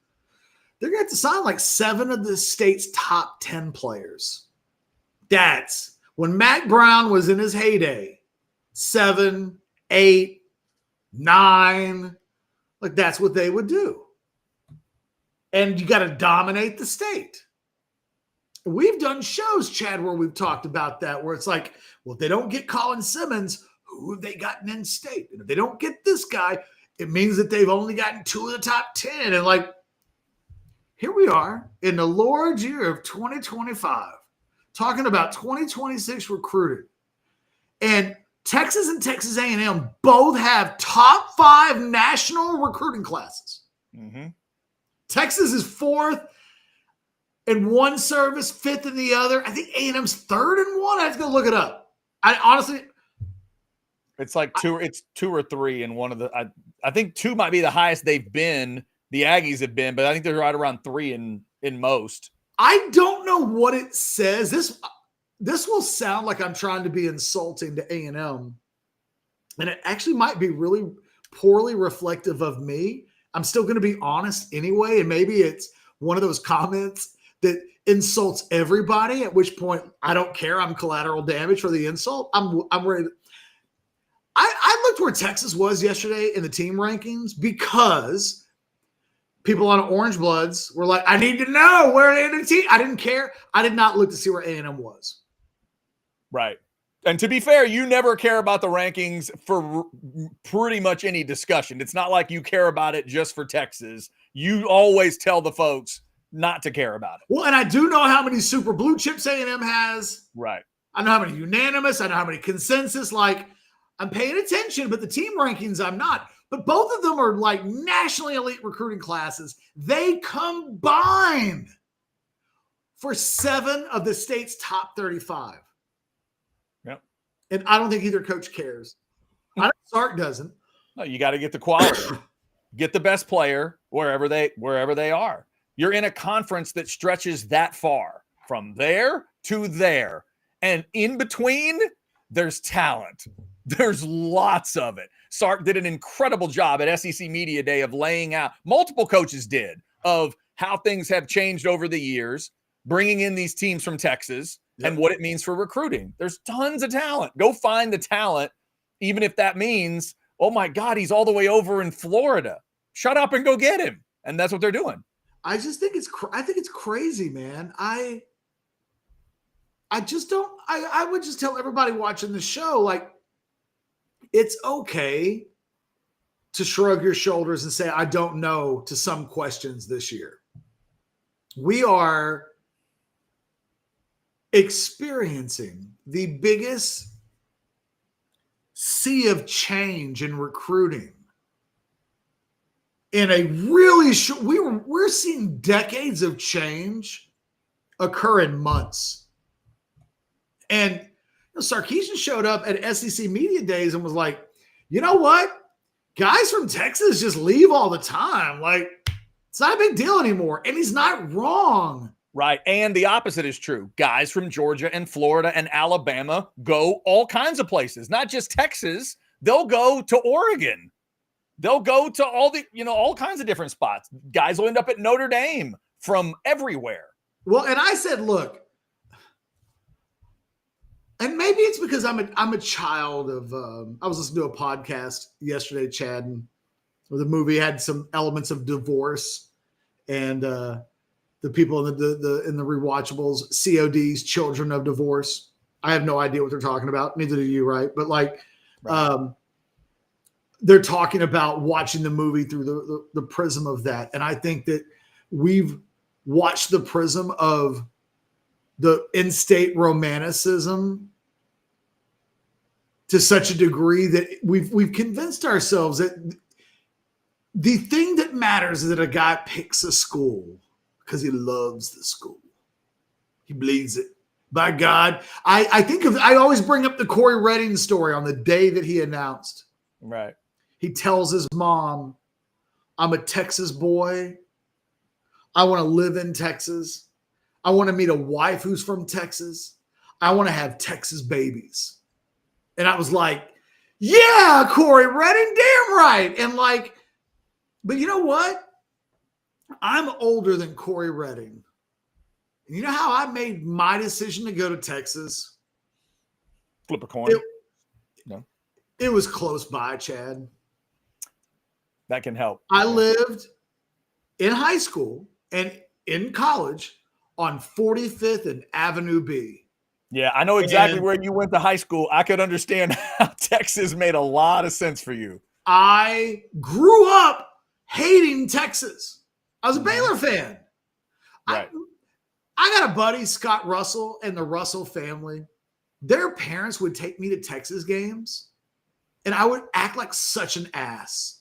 they're going to have to sign like 7 of the state's top 10 players. That's when Mac Brown was in his heyday, 7, 8, 9. Like, that's what they would do. And you got to dominate the state. We've done shows, Chad, where we've talked about that, where it's like, well, if they don't get Colin Simmons, who have they gotten in state? And if they don't get this guy, it means that they've only gotten 2 of the top 10. And like, here we are in the Lord's year of 2025, talking about 2026 recruiting. And Texas and Texas A&M both have top 5 national recruiting classes. Mm-hmm. Texas is 4th in one service, 5th in the other. I think A&M's 3rd in one. I have to go look it up. I honestly, it's like 2 or 3 in one of the. I think 2 might be the highest they've been. The Aggies have been, but I think they're right around 3 in most. I don't know what it says. This will sound like I'm trying to be insulting to A&M, and it actually might be really poorly reflective of me. I'm still going to be honest anyway, and maybe it's one of those comments that insults everybody, at which point I don't care. I'm collateral damage for the insult. I'm ready. I looked where Texas was yesterday in the team rankings because people on Orange Bloods were like, I need to know where they're in the team. I didn't care. I did not look to see where A&M was. Right. And to be fair, you never care about the rankings for pretty much any discussion. It's not like you care about it just for Texas. You always tell the folks not to care about it. Well, and I do know how many super blue chips A&M has. Right. I know how many unanimous. I know how many consensus. Like, I'm paying attention, but the team rankings, I'm not. But both of them are like nationally elite recruiting classes. They combined for 7 of the state's top 35. Yep. And I don't think either coach cares. I know Sark doesn't. No, you got to get the quality. Get the best player wherever they are. You're in a conference that stretches that far from there to there. And in between, there's talent. There's lots of it. Sark did an incredible job at SEC Media Day of laying out, multiple coaches did, of how things have changed over the years, bringing in these teams from Texas and what it means for recruiting. There's tons of talent. Go find the talent, even if that means, oh my God, he's all the way over in Florida. Shut up and go get him. And that's what they're doing. I just think I think it's crazy, man. I just don't, I would just tell everybody watching the show, like, it's okay to shrug your shoulders and say, I don't know, to some questions this year. We are experiencing the biggest sea of change in recruiting in a really short, we're seeing decades of change occur in months. And Sarkisian showed up at SEC Media Days and was like, you know what? Guys from Texas just leave all the time. Like, it's not a big deal anymore. And he's not wrong. Right. And the opposite is true. Guys from Georgia and Florida and Alabama go all kinds of places, not just Texas. They'll go to Oregon. They'll go to all kinds of different spots. Guys will end up at Notre Dame from everywhere. Well, and I said, look, and maybe it's because I'm a child of I was listening to a podcast yesterday, Chad, and the movie had some elements of divorce, and the people in the rewatchables, CODs, children of divorce. I have no idea what they're talking about. Neither do you, right? But like, right. They're talking about watching the movie through the prism of that, and I think that we've watched the prism of the in-state romanticism to such a degree that we've convinced ourselves that the thing that matters is that a guy picks a school because he loves the school. He bleeds it. By God, I always bring up the Corey Redding story on the day that he announced. Right. He tells his mom, I'm a Texas boy. I want to live in Texas. I want to meet a wife who's from Texas. I want to have Texas babies. And I was like, yeah, Corey Redding, damn right. And like, but you know what? I'm older than Corey Redding. You know how I made my decision to go to Texas? Flip a coin. It was close by, Chad. That can help. I lived in high school and in college on 45th and Avenue B. Yeah, I know exactly where you went to high school. I could understand how Texas made a lot of sense for you. I grew up hating Texas. I was a Baylor fan. Right. I got a buddy, Scott Russell, and the Russell family. Their parents would take me to Texas games, and I would act like such an ass.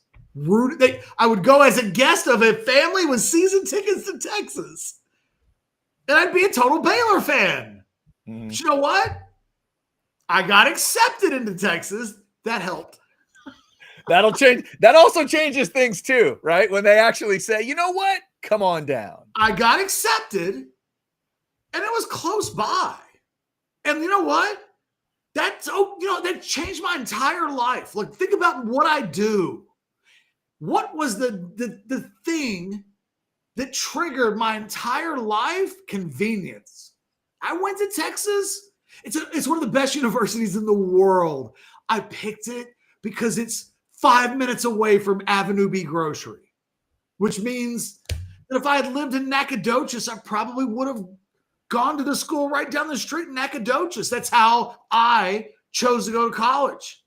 I would go as a guest of a family with season tickets to Texas, and I'd be a total Baylor fan. Mm-hmm. But you know what? I got accepted into Texas. That helped. That'll change. That also changes things too, right? When they actually say, you know what? Come on down. I got accepted, and it was close by. And you know what? That changed my entire life. Like, think about what I do. What was the thing that triggered my entire life? Convenience. I went to Texas. It's one of the best universities in the world. I picked it because it's 5 minutes away from Avenue B Grocery, which means that if I had lived in Nacogdoches, I probably would have gone to the school right down the street in Nacogdoches. That's how I chose to go to college.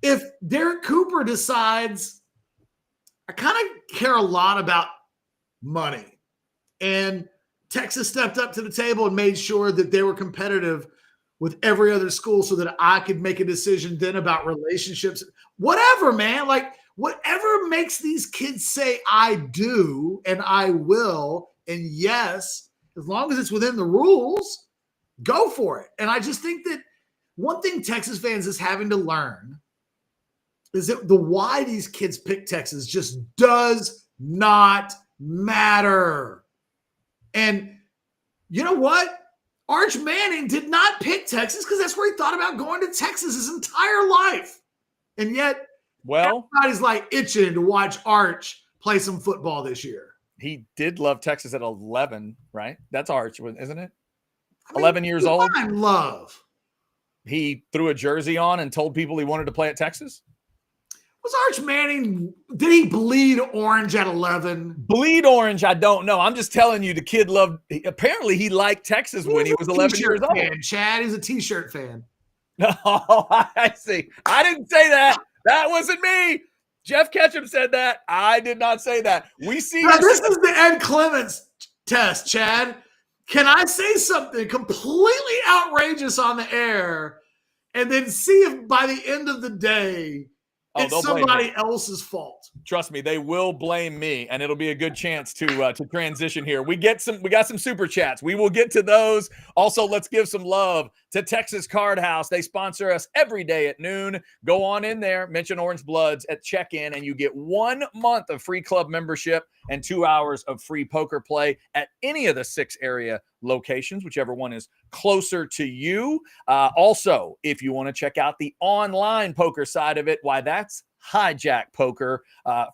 If Derek Cooper decides, I kind of care a lot about money, and Texas stepped up to the table and made sure that they were competitive with every other school so that I could make a decision then about relationships. Whatever, man. Like, whatever makes these kids say I do and I will, and yes, as long as it's within the rules, go for it. And I just think that one thing Texas fans is having to learn is that the why these kids pick Texas just does not matter. And you know what? Arch Manning did not pick Texas because that's where he thought about going to Texas his entire life. And yet, everybody's like itching to watch Arch play some football this year. He did love Texas at 11, right? That's Arch, isn't it? 11 years old. Love. He threw a jersey on and told people he wanted to play at Texas. Was Arch Manning, did he bleed orange at 11? Bleed orange, I don't know. I'm just telling you, the kid apparently he liked Texas when he was 11 years old. Chad, he's a t-shirt fan. Oh, I see. I didn't say that. That wasn't me. Jeff Ketchum said that. I did not say that. We see. Now, this is the Ed Clements test, Chad. Can I say something completely outrageous on the air and then see if by the end of the day it's somebody else's fault? Trust me, they will blame me, and it'll be a good chance to transition here. We got some super chats. We will get to those. Also, let's give some love to Texas Card House. They sponsor us every day at noon. Go on in there, mention Orange Bloods at check-in, and you get 1 month of free club membership and 2 hours of free poker play at any of the 6 area locations, whichever one is closer to you. Also, if you want to check out the online poker side of it, why, that's Hijack Poker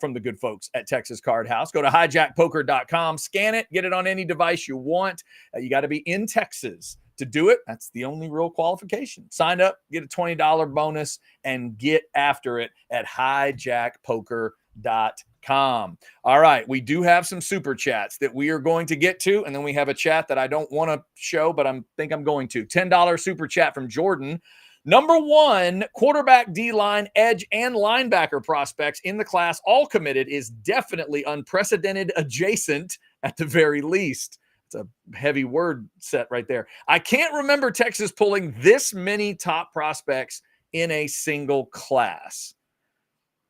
from the good folks at Texas Card House. Go to hijackpoker.com, scan it, get it on any device you want. You got to be in Texas to do it. That's the only real qualification. Sign up, get a $20 bonus, and get after it at hijackpoker.com. All right, we do have some super chats that we are going to get to, and then we have a chat that I don't want to show, but I think I'm going to. $10 super chat from Jordan. Number 1, quarterback, D-line, edge, and linebacker prospects in the class, all committed, is definitely unprecedented adjacent at the very least. It's a heavy word set right there. I can't remember Texas pulling this many top prospects in a single class.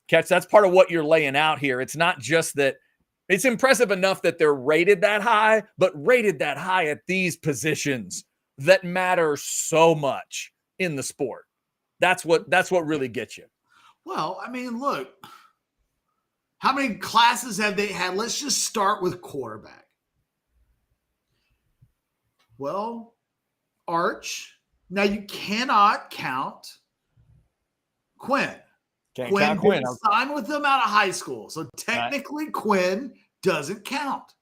Catch, that's part of what you're laying out here. It's not just that it's impressive enough that they're rated that high, but rated that high at these positions that matter so much in the sport. That's what really gets you. Well, I mean, look, how many classes have they had? Let's just start with quarterback. Well, Arch. Now you cannot count Quinn. Quinn didn't sign with them out of high school. So technically Quinn doesn't count.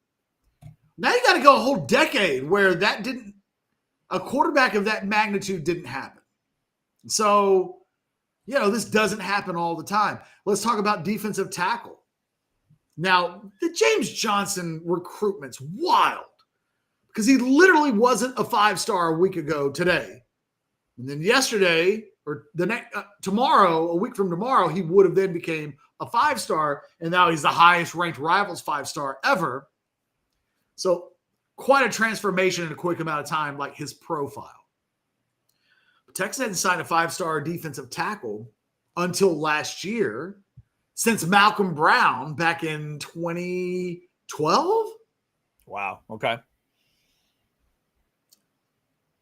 Now you got to go a whole decade where a quarterback of that magnitude didn't happen. So, this doesn't happen all the time. Let's talk about defensive tackle. Now, the James Johnson recruitment's wild because he literally wasn't a 5-star a week ago today. And then yesterday, or tomorrow, a week from tomorrow, he would have then became a 5-star, and now he's the highest ranked Rivals 5-star ever. So quite a transformation in a quick amount of time, like his profile. But Texas hadn't signed a 5-star defensive tackle until last year, since Malcolm Brown back in 2012. Wow. Okay.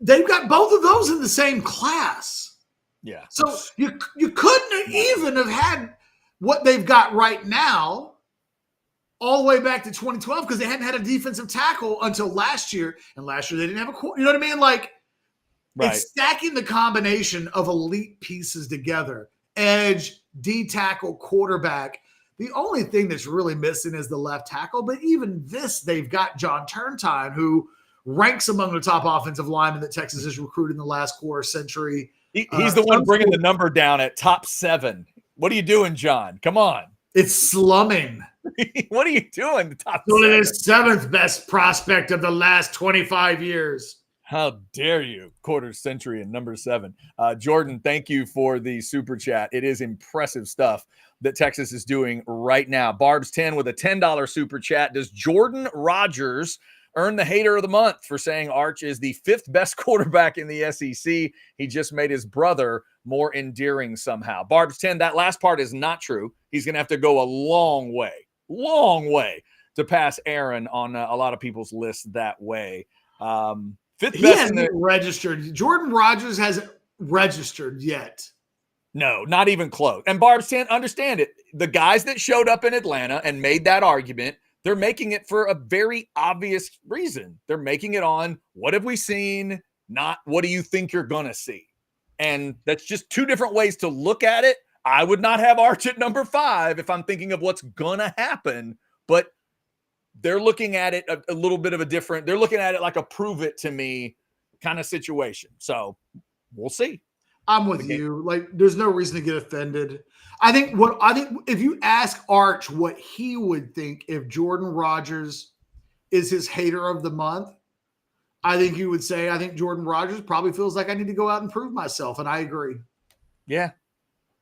They've got both of those in the same class. Yeah. So you couldn't even have had what they've got right now all the way back to 2012 because they hadn't had a defensive tackle until last year. And last year they didn't have a – you know what I mean? Like, It's stacking the combination of elite pieces together. Edge, D-tackle, quarterback. The only thing that's really missing is the left tackle. But even this, they've got John Turntine, who ranks among the top offensive linemen that Texas has recruited in the last quarter century. He's the one bringing the number down at top 7. What are you doing, John? Come on. It's slumming. What are you doing? The top 7. The 7th best prospect of the last 25 years. How dare you? Quarter century and number 7. Jordan, thank you for the super chat. It is impressive stuff that Texas is doing right now. Barb's 10 with a $10 super chat. Does Jordan Rogers earn the hater of the month for saying Arch is the 5th best quarterback in the SEC? He just made his brother more endearing somehow. Barb's 10, that last part is not true. He's going to have to go a long way to pass Aaron on a lot of people's lists that way. 5th He best hasn't registered. Jordan Rogers hasn't registered yet. No, not even close. And Barb's 10, understand it. The guys that showed up in Atlanta and made that argument, they're making it for a very obvious reason. They're making it on what have we seen, not what do you think you're going to see. And that's just two different ways to look at it. I would not have Arch at number 5 if I'm thinking of what's going to happen. But they're looking at it a little bit of a different, they're looking at it like a prove it to me kind of situation. So we'll see. I'm with you. Like, there's no reason to get offended. I think if you ask Arch what he would think if Jordan Rogers is his hater of the month, I think he would say, I think Jordan Rogers probably feels like I need to go out and prove myself. And I agree. Yeah.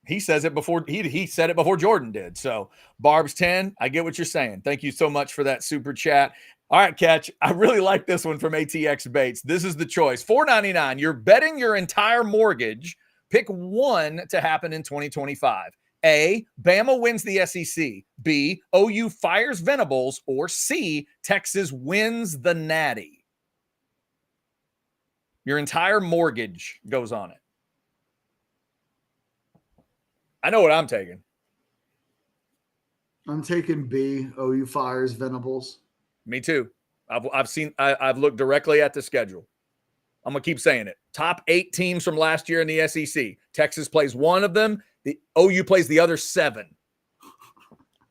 He says it before he said it before Jordan did. So Barb's 10, I get what you're saying. Thank you so much for that super chat. All right, Catch. I really like this one from ATX Bates. This is the choice. $4.99. You're betting your entire mortgage. Pick one to happen in 2025. A, Bama wins the SEC. B, OU fires Venables. Or C, Texas wins the Natty. Your entire mortgage goes on it. I know what I'm taking. I'm taking B, OU fires Venables. Me too. I've looked directly at the schedule. I'm going to keep saying it. Top 8 teams from last year in the SEC. Texas plays one of them. The OU plays the other 7.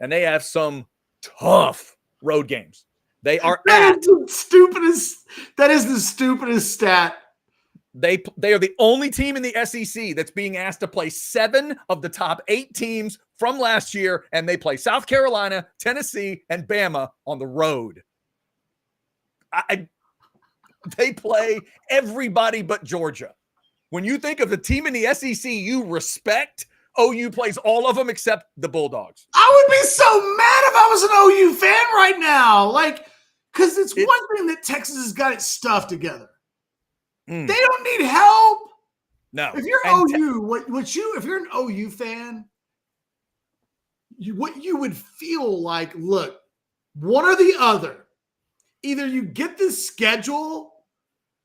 And they have some tough road games. They are that is the stupidest stat. They are the only team in the SEC that's being asked to play 7 of the top 8 teams from last year, and they play South Carolina, Tennessee, and Bama on the road. They play everybody but Georgia. When you think of the team in the SEC you respect, OU plays all of them except the Bulldogs. I would be so mad if I was an OU fan right now. Like, because it's one thing that Texas has got its stuff together. They don't need help. No. If you're OU, if you're an OU fan, what you would feel like, look, one or the other. Either you get the schedule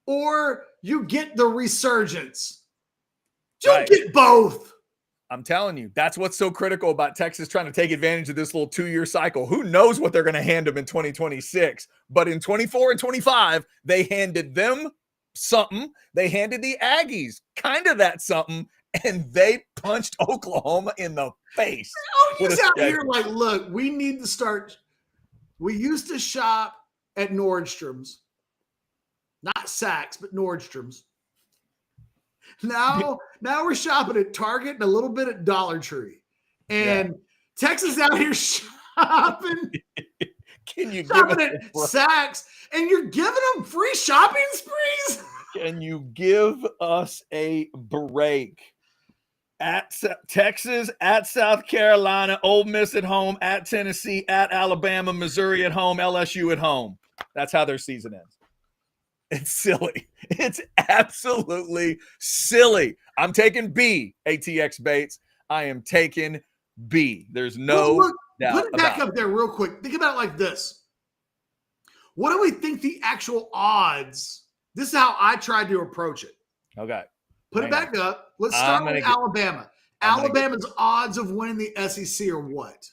or you get the resurgence. Don't get both. I'm telling you, that's what's so critical about Texas trying to take advantage of this little 2-year cycle. Who knows what they're going to hand them in 2026? But in 24 and 25, they handed them something. They handed the Aggies kind of that something, and they punched Oklahoma in the face. He's out here like, look, we need to start. We used to shop at Nordstrom's. Not Saks, but Nordstrom's. Now we're shopping at Target and a little bit at Dollar Tree. And Texas out here shopping. Can you shopping at Saks, and you're giving them free shopping sprees? Can you give us a break? At Texas, at South Carolina, Ole Miss at home, at Tennessee, at Alabama, Missouri at home, LSU at home. That's how their season ends. It's silly. It's absolutely silly. I'm taking B, ATX Bates. I am taking B. There's no doubt. Put it back up there real quick. Think about it like this. What do we think the actual odds? This is how I tried to approach it. Okay. Put it back up. Let's start with Alabama. Alabama's odds of winning the SEC are what?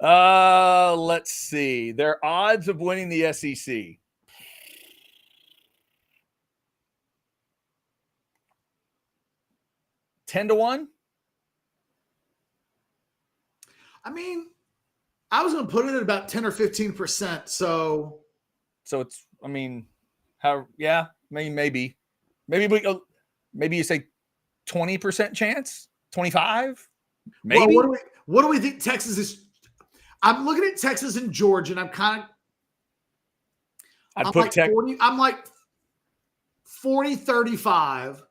Let's see. Their odds of winning the SEC. 10-1. I mean, I was going to put it at about 10 or 15%. So it's, I mean, maybe you say 20% chance, 25. Maybe. Well, what do we think Texas is? I'm looking at Texas and Georgia, and I'm like 40-35.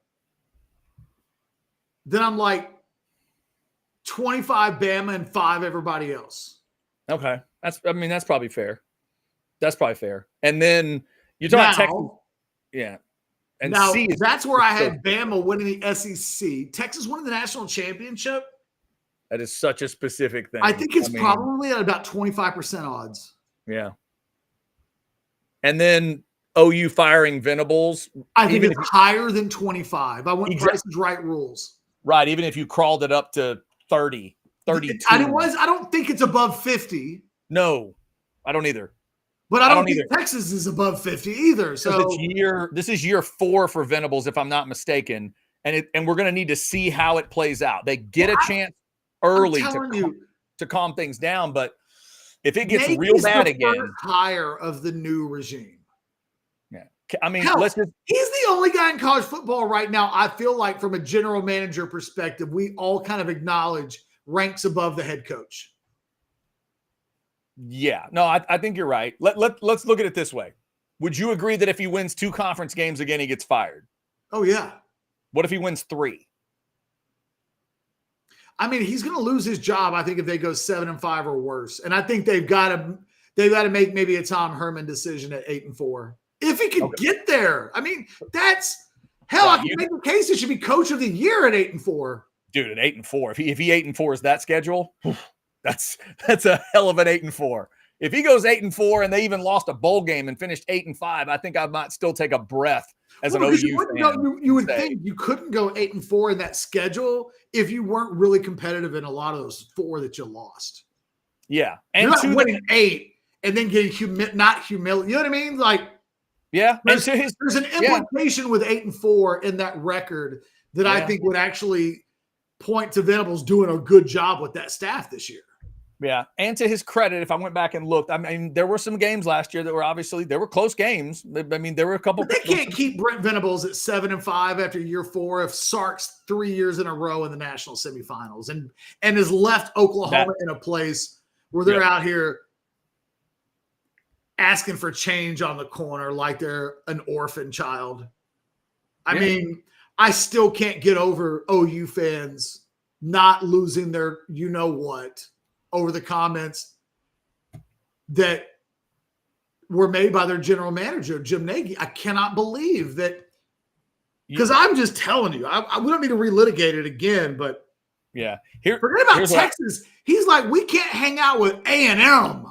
Then I'm like 25 Bama and 5 everybody else. Okay. That's probably fair. That's probably fair. And then you're talking about Texas. Yeah. And now, that's where I had Bama winning the SEC. Texas winning the national championship. That is such a specific thing. I think it's probably at about 25% odds. Yeah. And then OU firing Venables. I think it's higher than 25. I went Price is Right rules. Right. Even if you crawled it up to 30, 32. I don't think it's above 50. No, I don't either. But I don't think Texas is above 50 either. So this is year 4 for Venables, if I'm not mistaken. And we're going to need to see how it plays out. They get a chance early to calm things down. But if it gets real bad again. Hire of the new regime. Yeah. I mean, he's the only guy in college football right now, I feel like, from a general manager perspective, we all kind of acknowledge ranks above the head coach. Yeah, no, I think you're right. Let's look at it this way. Would you agree that if he wins 2 conference games again, he gets fired? Oh, yeah. What if he wins 3? I mean, he's going to lose his job, I think, if they go 7-5 or worse. And I think they've got to make maybe a Tom Herman decision at 8-4. If he could get there. I mean, that's hell. I can make a case he should be coach of the year at 8-4. Dude, at 8-4. If he 8-4 is that schedule, that's a hell of an 8-4. If he goes 8-4 and they even lost a bowl game and finished 8-5, I think I might still take a breath as an OU fan. You would think you couldn't go 8-4 in that schedule if you weren't really competitive in a lot of those 4 that you lost. Yeah, and you're not winning 8 and then getting not humiliated. You know what I mean? Like, yeah, there's an implication with 8-4 in that record that I think would actually point to Venables doing a good job with that staff this year. Yeah. And to his credit, if I went back and looked, I mean, there were some games last year that were close games. I mean, there were a couple. But they can't keep Brent Venables at 7-5 after year 4 if Sark's 3 years in a row in the national semifinals and has left Oklahoma in a place where they're out here asking for change on the corner like they're an orphan child. I mean, I still can't get over OU fans not losing their you-know-what over the comments that were made by their general manager, Jim Nagy. I cannot believe that, because I'm just telling you, we don't need to relitigate it again, but forget about Texas. He's like, we can't hang out with A&M.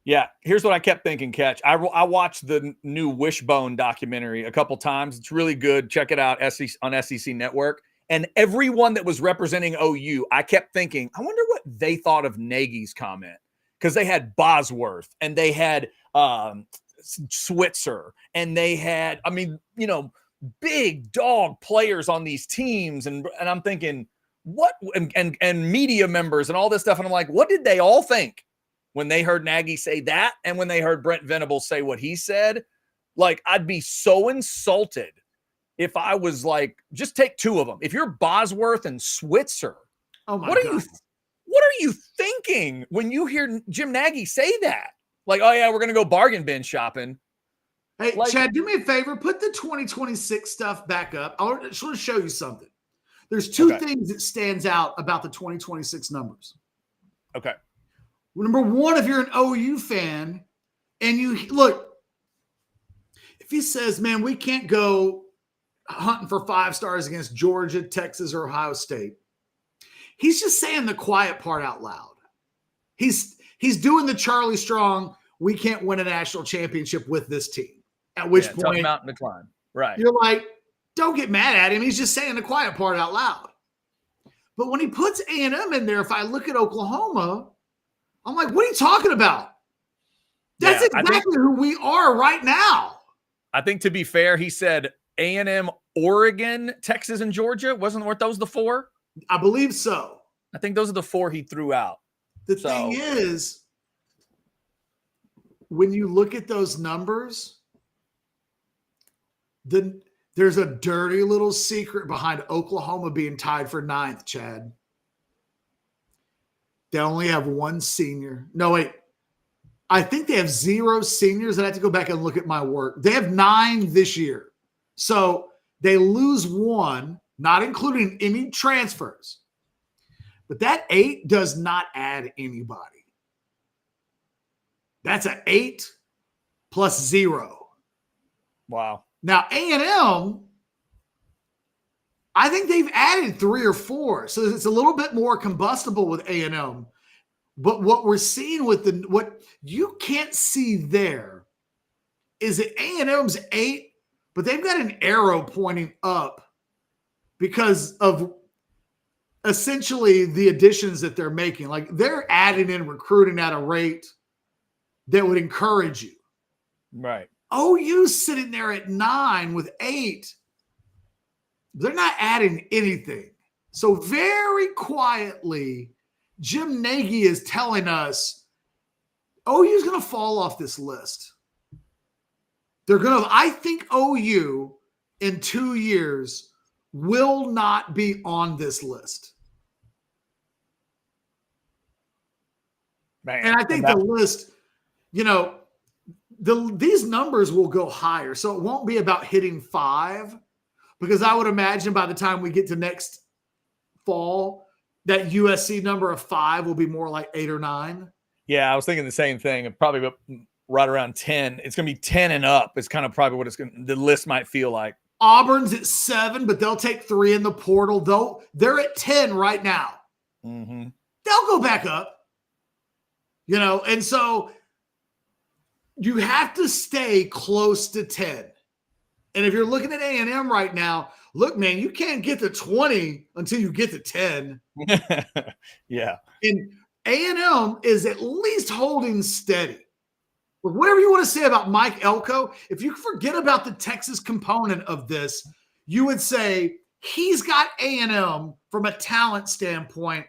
Yeah, here's what I kept thinking, Catch. I watched the new Wishbone documentary a couple times. It's really good. Check it out on SEC Network. And everyone that was representing OU, I kept thinking, I wonder what they thought of Nagy's comment. Because they had Bosworth and they had Switzer and they had, big dog players on these teams. And I'm thinking, what? And media members and all this stuff. And I'm like, what did they all think when they heard Nagy say that and when they heard Brent Venables say what he said. Like, I'd be so insulted if I was like, just take two of them. If you're Bosworth and Switzer, Oh my what God. what are you thinking when you hear Jim Nagy say that? Like, oh yeah, we're going to go bargain bin shopping. Hey, Like, Chad, do me a favor. Put the 2026 stuff back up. I just want to show you something. There's two things that stands out about the 2026 numbers. Okay. Well, number one, if you're an OU fan and you look, if he says, man, we can't go hunting for 5 stars against Georgia, Texas, or Ohio State, he's just saying the quiet part out loud. He's doing the Charlie Strong, we can't win a national championship with this team. At which point, mountain to climb. Right. You're like, don't get mad at him. He's just saying the quiet part out loud. But when he puts A&M in there, if I look at Oklahoma, I'm like, what are you talking about? That's exactly who we are right now. I think, to be fair, he said A&M, Oregon, Texas, and Georgia. Weren't those the 4? I believe so. I think those are the 4 he threw out. The thing is, when you look at those numbers, there's a dirty little secret behind Oklahoma being tied for 9th, Chad. They only have 1 senior. No, wait. I think they have 0 seniors. I have to go back and look at my work. They have 9 this year. So they lose 1, not including any transfers. But that 8 does not add anybody. That's an 8 plus 0. Wow. Now, A&M, I think they've added 3 or 4. So it's a little bit more combustible with A&M. But what we're seeing with what you can't see there is that A&M's 8, but they've got an arrow pointing up because of essentially the additions that they're making. Like, they're adding in recruiting at a rate that would encourage you. Right. OU's sitting there at 9 with 8. They're not adding anything. So very quietly, Jim Nagy is telling us OU's going to fall off this list. I think OU in 2 years will not be on this list. Man, and I think the list, these numbers will go higher. So it won't be about hitting 5, because I would imagine by the time we get to next fall, that USC number of 5 will be more like 8 or 9. Yeah, I was thinking the same thing. Probably right around 10. It's going to be 10 and up. It's kind of probably what the list might feel like. Auburn's at 7, but they'll take 3 in the portal. They're at 10 right now. Mm-hmm. They'll go back up. And so you have to stay close to 10. And if you're looking at A&M right now, look, man, you can't get to 20 until you get to 10. Yeah. And A&M is at least holding steady. But whatever you want to say about Mike Elko, if you forget about the Texas component of this, you would say he's got A&M from a talent standpoint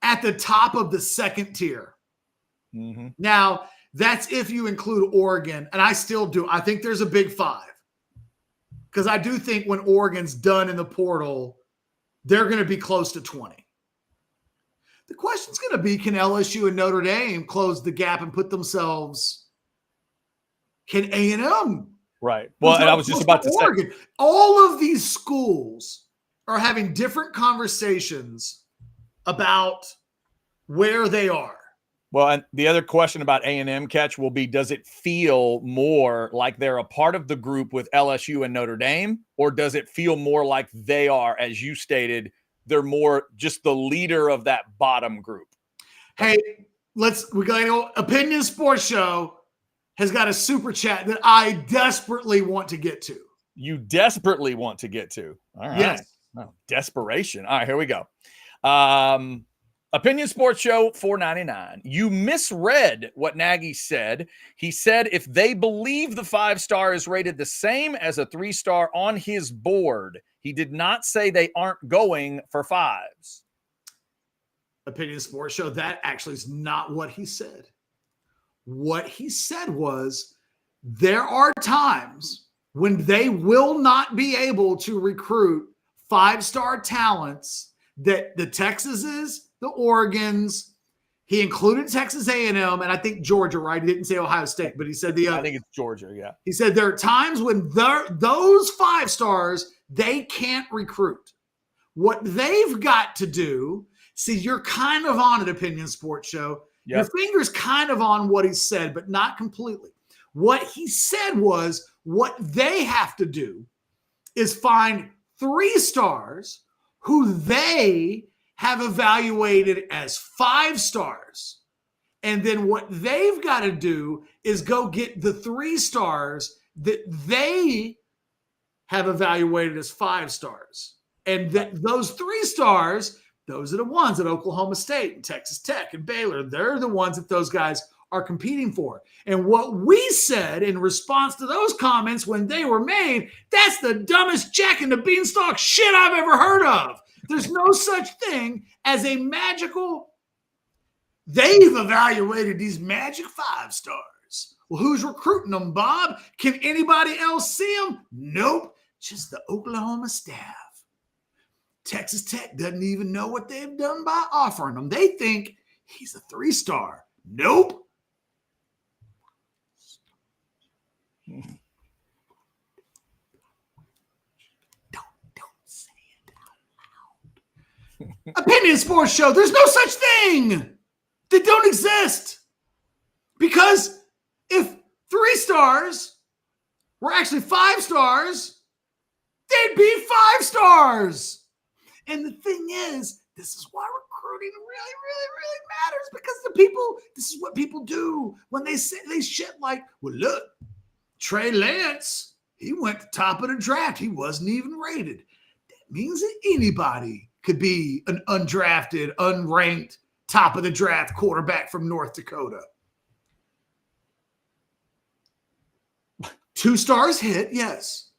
at the top of the 2nd tier. Mm-hmm. Now, that's if you include Oregon, and I still do. I think there's a big 5. Because I do think when Oregon's done in the portal, they're going to be close to 20. The question's going to be, can LSU and Notre Dame close the gap and put themselves – can A&M? Right. Well, and I was just about to say. All of these schools are having different conversations about where they are. Well, and the other question about A&M, Catch, will be, does it feel more like they're a part of the group with LSU and Notre Dame, or does it feel more like they are, as you stated, they're more just the leader of that bottom group? Hey, we got Opinion Sports Show has got a super chat that I desperately want to get to. You desperately want to get to. All right. Yes. Oh, desperation. All right, here we go. Opinion Sports Show $4.99. You misread what Nagy said. He said if they believe the 5-star is rated the same as a 3-star on his board, he did not say they aren't going for 5s. Opinion Sports Show, that actually is not what he said. What he said was there are times when they will not be able to recruit five-star talents that the Texases, the Oregons, he included Texas A&M, and I think Georgia, right? He didn't say Ohio State, but he said the other. I think it's Georgia, yeah. He said there are times when those five stars, they can't recruit. What they've got to do, see, you're kind of on an Opinion Sports Show. Yep. Your finger's kind of on what he said, but not completely. What he said was what they have to do is find 3 stars who they have evaluated as 5 stars. And then what they've got to do is go get the 3 stars that they have evaluated as 5 stars. And those 3 stars, those are the ones at Oklahoma State and Texas Tech and Baylor. They're the ones that those guys are competing for. And what we said in response to those comments when they were made, that's the dumbest Jack and the Beanstalk shit I've ever heard of. There's no such thing as a magical, they've evaluated these magic 5 stars. Well, who's recruiting them, Bob? Can anybody else see them? Nope, just the Oklahoma staff. Texas Tech doesn't even know what they've done by offering them. They think he's a 3-star. Nope. Don't say it out loud. Opinion Sports Show. There's no such thing. They don't exist. Because if 3 stars were actually 5 stars, they'd be 5 stars. And the thing is, this is why recruiting really, really, really matters, because this is what people do when they say they shit like, well, look, Trey Lance, he went to top of the draft. He wasn't even rated. That means that anybody could be an undrafted, unranked, top of the draft quarterback from North Dakota. 2 stars hit, yes.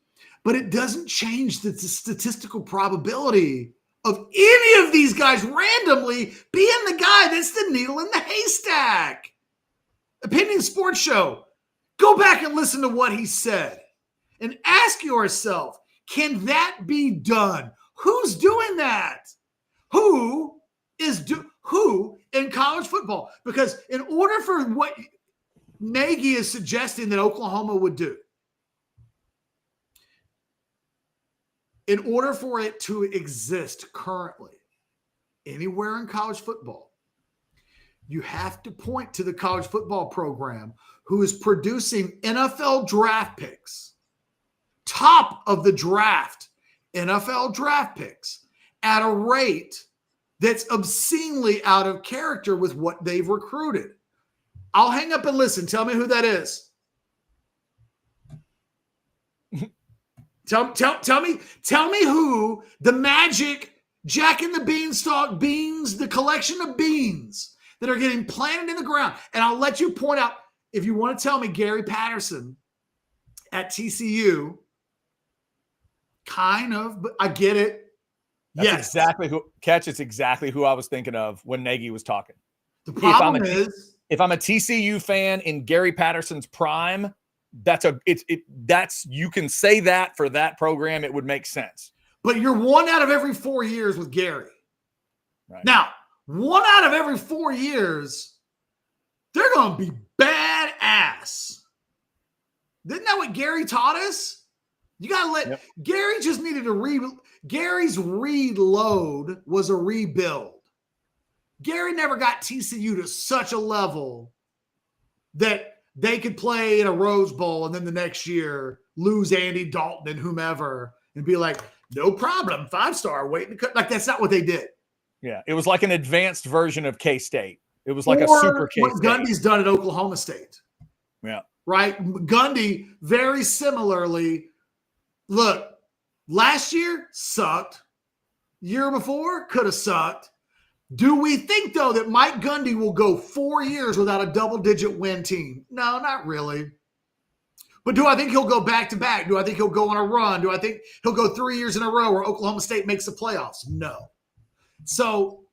But it doesn't change the statistical probability of any of these guys randomly being the guy that's the needle in the haystack. Opinion Sports Show. Go back and listen to what he said and ask yourself, can that be done? Who's doing that? Who in college football? Because in order for what Nagy is suggesting that Oklahoma would do, in order for it to exist currently anywhere in college football, you have to point to the college football program who is producing NFL draft picks, top of the draft, NFL draft picks at a rate that's obscenely out of character with what they've recruited. I'll hang up and listen. Tell me who that is. Tell me who the magic Jack and the Beanstalk beans, the collection of beans that are getting planted in the ground. And I'll let you point out, if you want to tell me Gary Patterson at TCU, kind of, but I get it. That's yes. Exactly who, Catch, it's exactly who I was thinking of when Nagy was talking. The problem is, if I'm a TCU fan in Gary Patterson's prime, you can say that for that program, it would make sense. But you're 1 out of every 4 years with Gary. Right. Now, 1 out of every 4 years, they're going to be badass. Isn't that what Gary taught us? You got to let Gary just needed to Gary's reload was a rebuild. Gary never got TCU to such a level that they could play in a Rose Bowl and then the next year lose Andy Dalton and whomever and be like, no problem, 5-star waiting to cut. Like, that's not what they did. Yeah, it was like an advanced version of K-State. It was like a super K-State. What Gundy's done at Oklahoma State. Yeah. Right? Gundy, very similarly, look, last year sucked. Year before could have sucked. Do we think, though, that Mike Gundy will go 4 years without a double-digit win team? No, not really. But do I think he'll go back-to-back? Do I think he'll go on a run? Do I think he'll go 3 years in a row where Oklahoma State makes the playoffs? No. So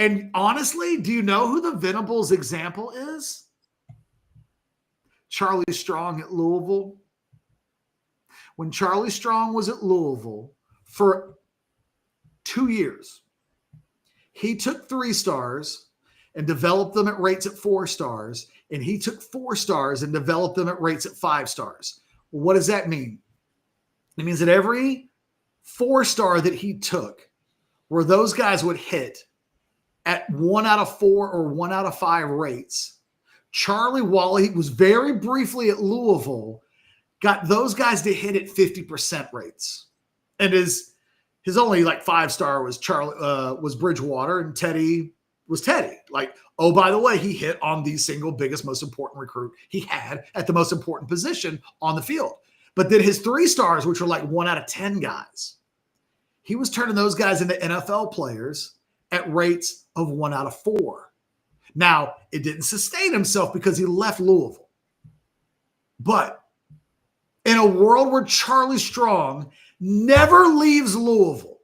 And honestly, do you know who the Venables example is? Charlie Strong at Louisville. When Charlie Strong was at Louisville for 2 years, he took 3 stars and developed them at rates at 4 stars, and he took 4 stars and developed them at rates at 5 stars. Well, what does that mean? It means that every 4-star that he took, where those guys would hit at 1 out of 4 or 1 out of 5 rates, Charlie, while he was very briefly at Louisville, got those guys to hit at 50% rates. And his only like 5-star was Bridgewater, and Teddy was Teddy. Like, oh, by the way, he hit on the single biggest, most important recruit he had at the most important position on the field. But then his 3 stars, which were like 1 out of 10 guys, he was turning those guys into NFL players at rates of 1 out of 4. Now, it didn't sustain himself because he left Louisville. But in a world where Charlie Strong never leaves Louisville,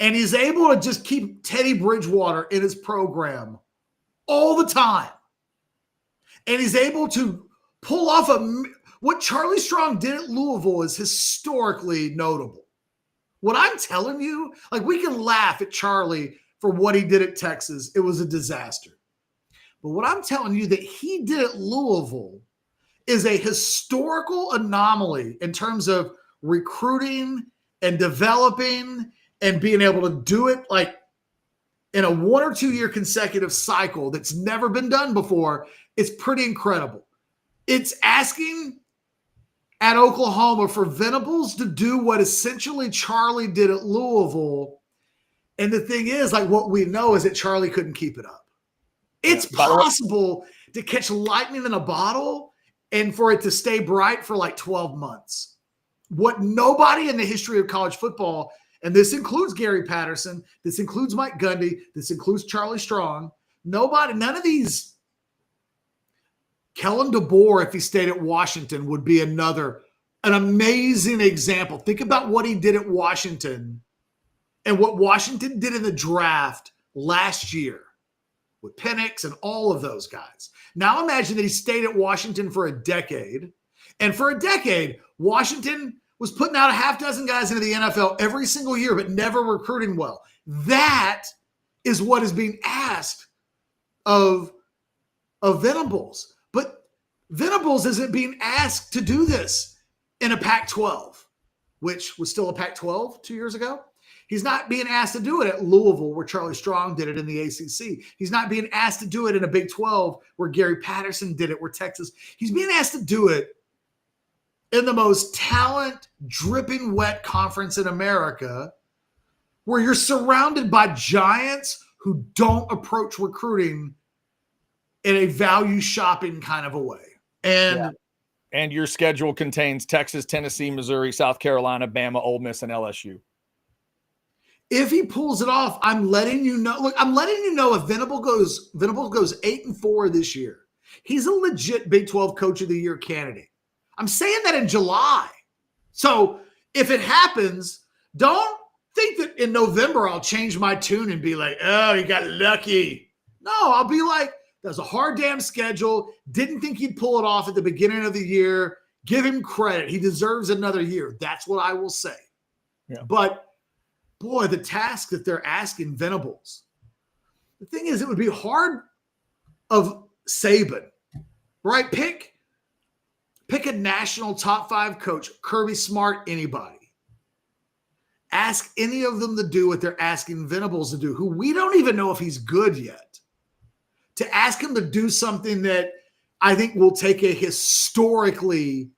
and he's able to just keep Teddy Bridgewater in his program all the time, and he's able to pull off what Charlie Strong did at Louisville is historically notable. What I'm telling you, like, we can laugh at Charlie for what he did at Texas. It was a disaster. But what I'm telling you that he did at Louisville is a historical anomaly in terms of recruiting and developing and being able to do it like in a 1 or 2 year consecutive cycle that's never been done before. It's pretty incredible. It's asking at Oklahoma for Venables to do what essentially Charlie did at Louisville. And the thing is, like, what we know is that Charlie couldn't keep it up. It's possible to catch lightning in a bottle and for it to stay bright for like 12 months. What nobody in the history of college football, and this includes Gary Patterson, this includes Mike Gundy, this includes Charlie Strong, none of these, Kellen DeBoer, if he stayed at Washington, would be an amazing example. Think about what he did at Washington and what Washington did in the draft last year with Penix and all of those guys. Now imagine that he stayed at Washington for a decade. And for a decade, Washington was putting out a half dozen guys into the NFL every single year, but never recruiting well. That is what is being asked of Venables. But Venables isn't being asked to do this in a Pac-12, which was still a Pac-12 2 years ago. He's not being asked to do it at Louisville, where Charlie Strong did it in the ACC. He's not being asked to do it in a Big 12, where Gary Patterson did it, where Texas. He's being asked to do it in the most talent-dripping wet conference in America, where you're surrounded by giants who don't approach recruiting in a value shopping kind of a way. And your schedule contains Texas, Tennessee, Missouri, South Carolina, Bama, Ole Miss, and LSU. If he pulls it off, I'm letting you know. Look, I'm letting you know if Venables goes 8-4 this year, he's a legit Big 12 Coach of the Year candidate. I'm saying that in July. So if it happens, don't think that in November I'll change my tune and be like, oh, you got lucky. No, I'll be like, that was a hard damn schedule. Didn't think he'd pull it off at the beginning of the year. Give him credit. He deserves another year. That's what I will say. Yeah. But boy, the task that they're asking Venables. The thing is, it would be hard of Saban, right? Pick a national top 5 coach, Kirby Smart, anybody. Ask any of them to do what they're asking Venables to do, who we don't even know if he's good yet. To ask him to do something that I think will take a historically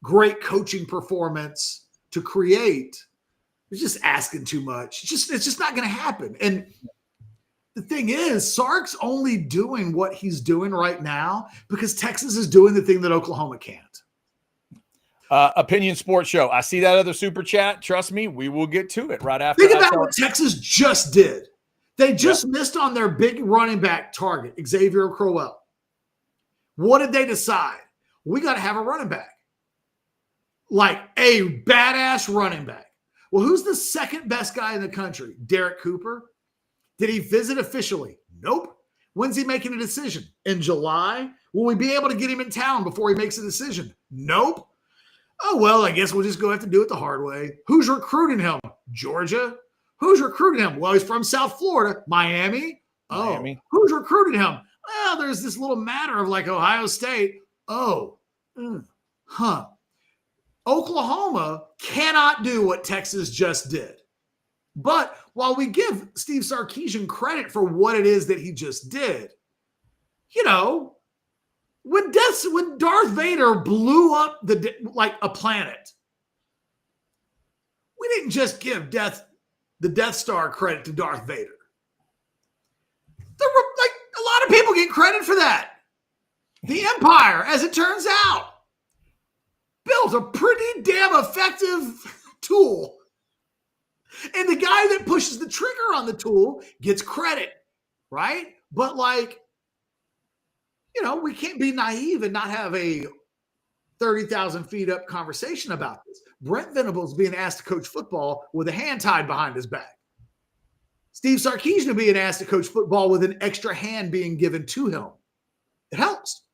great coaching performance to create, it's just asking too much. It's just not going to happen. And the thing is, Sark's only doing what he's doing right now because Texas is doing the thing that Oklahoma can't. Opinion Sports Show. I see that other super chat. Trust me, we will get to it right after. Think about what Texas just did. They just missed on their big running back target, Xavier Crowell. What did they decide? We got to have a running back. Like a badass running back. Well, who's the second best guy in the country? Derek Cooper. Did he visit officially? Nope. When's he making a decision? In July? Will we be able to get him in town before he makes a decision? Nope. Oh, well, I guess we'll just go have to do it the hard way. Who's recruiting him? Georgia. Who's recruiting him? Well, he's from South Florida. Miami. Miami. Oh, who's recruiting him? Well, there's this little matter of like Ohio State. Oh, Oklahoma cannot do what Texas just did. But while we give Steve Sarkisian credit for what it is that he just did, you know, when Darth Vader blew up like a planet, we didn't just give the Death Star credit to Darth Vader. There were like a lot of people get credit for that. The Empire, as it turns out, built a pretty damn effective tool. And the guy that pushes the trigger on the tool gets credit, right? But like, you know, we can't be naive and not have a 30,000 feet up conversation about this. Brent Venables being asked to coach football with a hand tied behind his back. Steve Sarkisian being asked to coach football with an extra hand being given to him. It helps.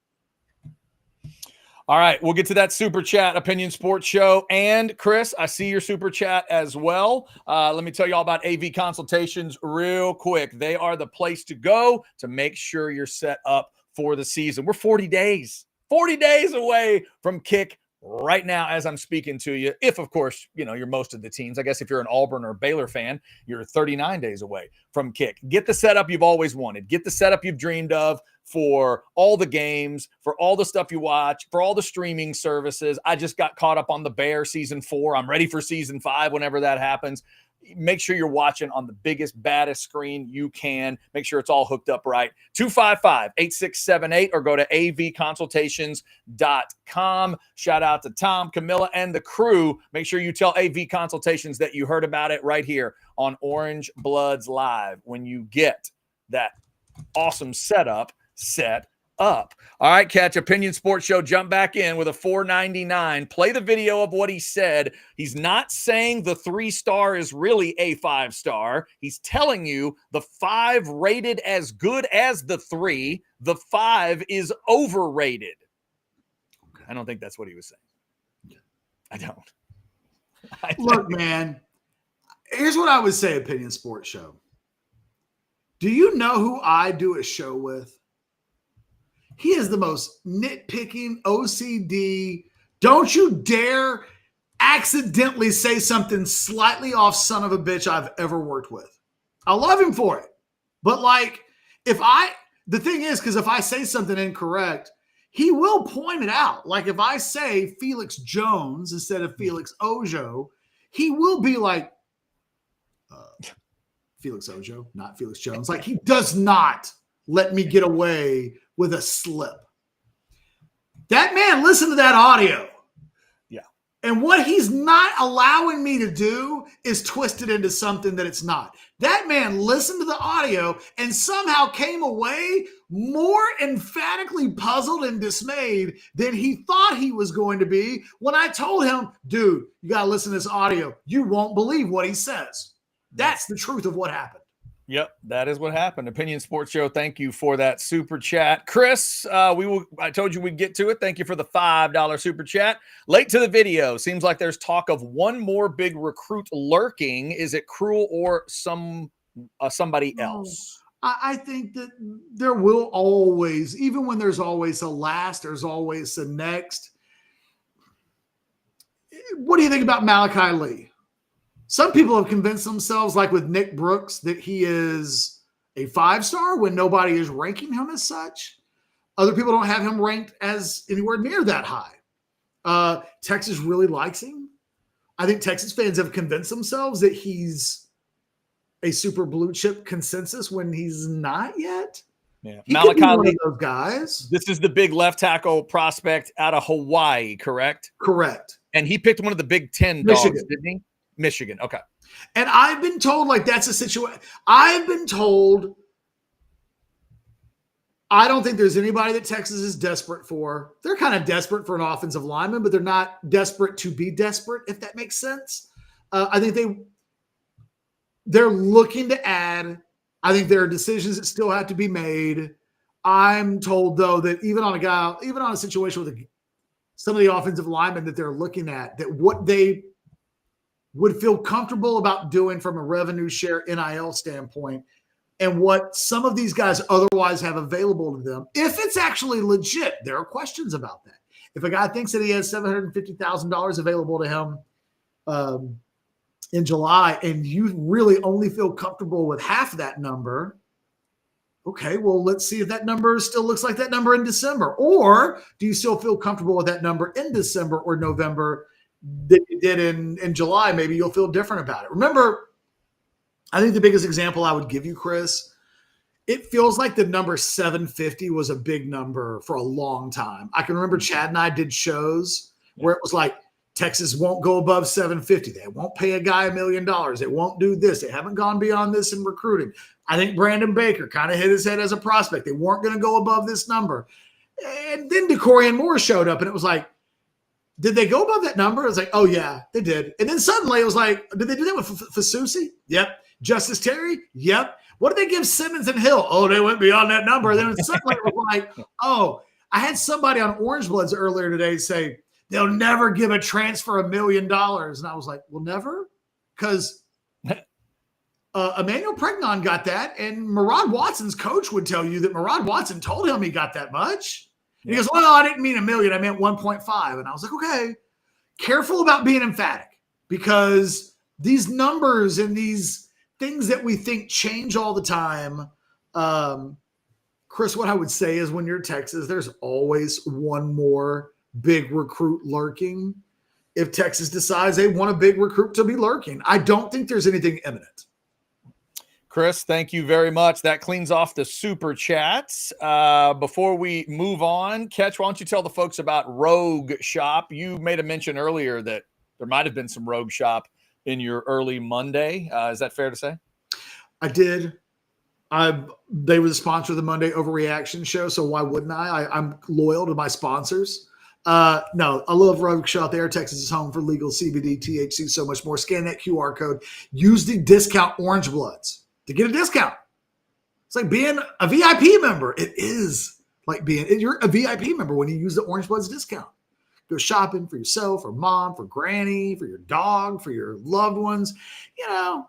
All right, we'll get to that super chat, Opinion Sports Show. And Chris, I see your super chat as well. Let me tell you all about AV Consultations real quick. They are the place to go to make sure you're set up for the season. We're 40 days away from kick right now as I'm speaking to you. If, of course, you know, you're most of the teams. I guess if you're an Auburn or Baylor fan, you're 39 days away from kick. Get the setup you've always wanted. Get the setup you've dreamed of for all the games, for all the stuff you watch, for all the streaming services. I just got caught up on The Bear season 4. I'm ready for season 5 whenever that happens. Make sure you're watching on the biggest, baddest screen you can. Make sure it's all hooked up right. 255-8678 or go to avconsultations.com. Shout out to Tom, Camilla, and the crew. Make sure you tell AV Consultations that you heard about it right here on Orange Bloods Live when you get that awesome setup set up. All right, Catch, Opinion Sports Show, jump back in with a $4.99. Play the video of what he said. He's not saying the 3-star is really a 5-star. He's telling you the 5 rated as good as the 3. The 5 is overrated. I don't think that's what he was saying. I don't. Look, man, here's what I would say, Opinion Sports Show. Do you know who I do a show with? He is the most nitpicking, OCD, don't you dare accidentally say something slightly off son of a bitch I've ever worked with. I love him for it. But like, the thing is, because if I say something incorrect, he will point it out. Like if I say Felix Jones instead of Felix Ojo, he will be like, Felix Ojo, not Felix Jones. Like he does not let me get away with a slip. That man listened to that audio. Yeah. And what he's not allowing me to do is twist it into something that it's not. That man listened to the audio and somehow came away more emphatically puzzled and dismayed than he thought he was going to be when I told him, dude, you got to listen to this audio. You won't believe what he says. That's the truth of what happened. Yep, that is what happened. Opinion Sports Show, thank you for that super chat. Chris, I told you we'd get to it. Thank you for the $5 super chat. Late to the video. Seems like there's talk of one more big recruit lurking. Is it Cruel or somebody else? I think that there will always, even when there's always a last, there's always a next. What do you think about Malachi Lee? Some people have convinced themselves, like with Nick Brooks, that he is a 5-star when nobody is ranking him as such. Other people don't have him ranked as anywhere near that high. Texas really likes him. I think Texas fans have convinced themselves that he's a super blue chip consensus when he's not yet. Yeah, he Malachi could be one Lee, of those guys. This is the big left tackle prospect out of Hawaii, correct? Correct. And he picked one of the Big Ten dogs, Michigan. didn't he? Michigan. Okay. And I've been told like that's a situation. I've been told I don't think there's anybody that Texas is desperate for. They're kind of desperate for an offensive lineman, but they're not desperate to be desperate, if that makes sense. I think they're looking to add I think there are decisions that still have to be made. I'm told, though, that even on a situation with some of the offensive linemen that they're looking at, that what they would feel comfortable about doing from a revenue share NIL standpoint and what some of these guys otherwise have available to them, if it's actually legit, there are questions about that. If a guy thinks that he has $750,000 available to him in July and you really only feel comfortable with half that number, okay, well, let's see if that number still looks like that number in December. Or do you still feel comfortable with that number in December or November that you did in July? Maybe you'll feel different about it. Remember, I think the biggest example I would give you, Chris, it feels like the number 750 was a big number for a long time. I can remember Chad and I did shows where it was like, Texas won't go above 750. They won't pay a guy $1 million. They won't do this. They haven't gone beyond this in recruiting. I think Brandon Baker kind of hit his head as a prospect. They weren't going to go above this number. And then DeCorian Moore showed up, and it was like, did they go above that number? It was like, oh, yeah, they did. And then suddenly it was like, did they do that with Fasusi? Yep. Justice Terry? Yep. What did they give Simmons and Hill? Oh, they went beyond that number. And then suddenly it was like, oh, I had somebody on Orange Bloods earlier today say, they'll never give a transfer $1 million. And I was like, well, never? Because Emmanuel Pregnon got that, and Murad Watson's coach would tell you that Murad Watson told him he got that much. And he goes, well, I didn't mean $1 million. I meant 1.5. And I was like, okay, careful about being emphatic, because these numbers and these things that we think change all the time. Chris, what I would say is when you're Texas, there's always one more big recruit lurking. If Texas decides they want a big recruit to be lurking, I don't think there's anything imminent. Chris, thank you very much. That cleans off the super chats. Before we move on, Ketch, why don't you tell the folks about Rogue Shop? You made a mention earlier that there might have been some Rogue Shop in your early Monday. Is that fair to say? I did. They were the sponsor of the Monday Overreaction show, so why wouldn't I? I'm loyal to my sponsors. No, I love Rogue Shop. They are Texas's home for legal CBD, THC, so much more. Scan that QR code. Use the discount Orange Bloods to get a discount. It's like being a VIP member. It is like you're a VIP member when you use the Orange Bloods discount. Go shopping for yourself, for mom, for granny, for your dog, for your loved ones. You know,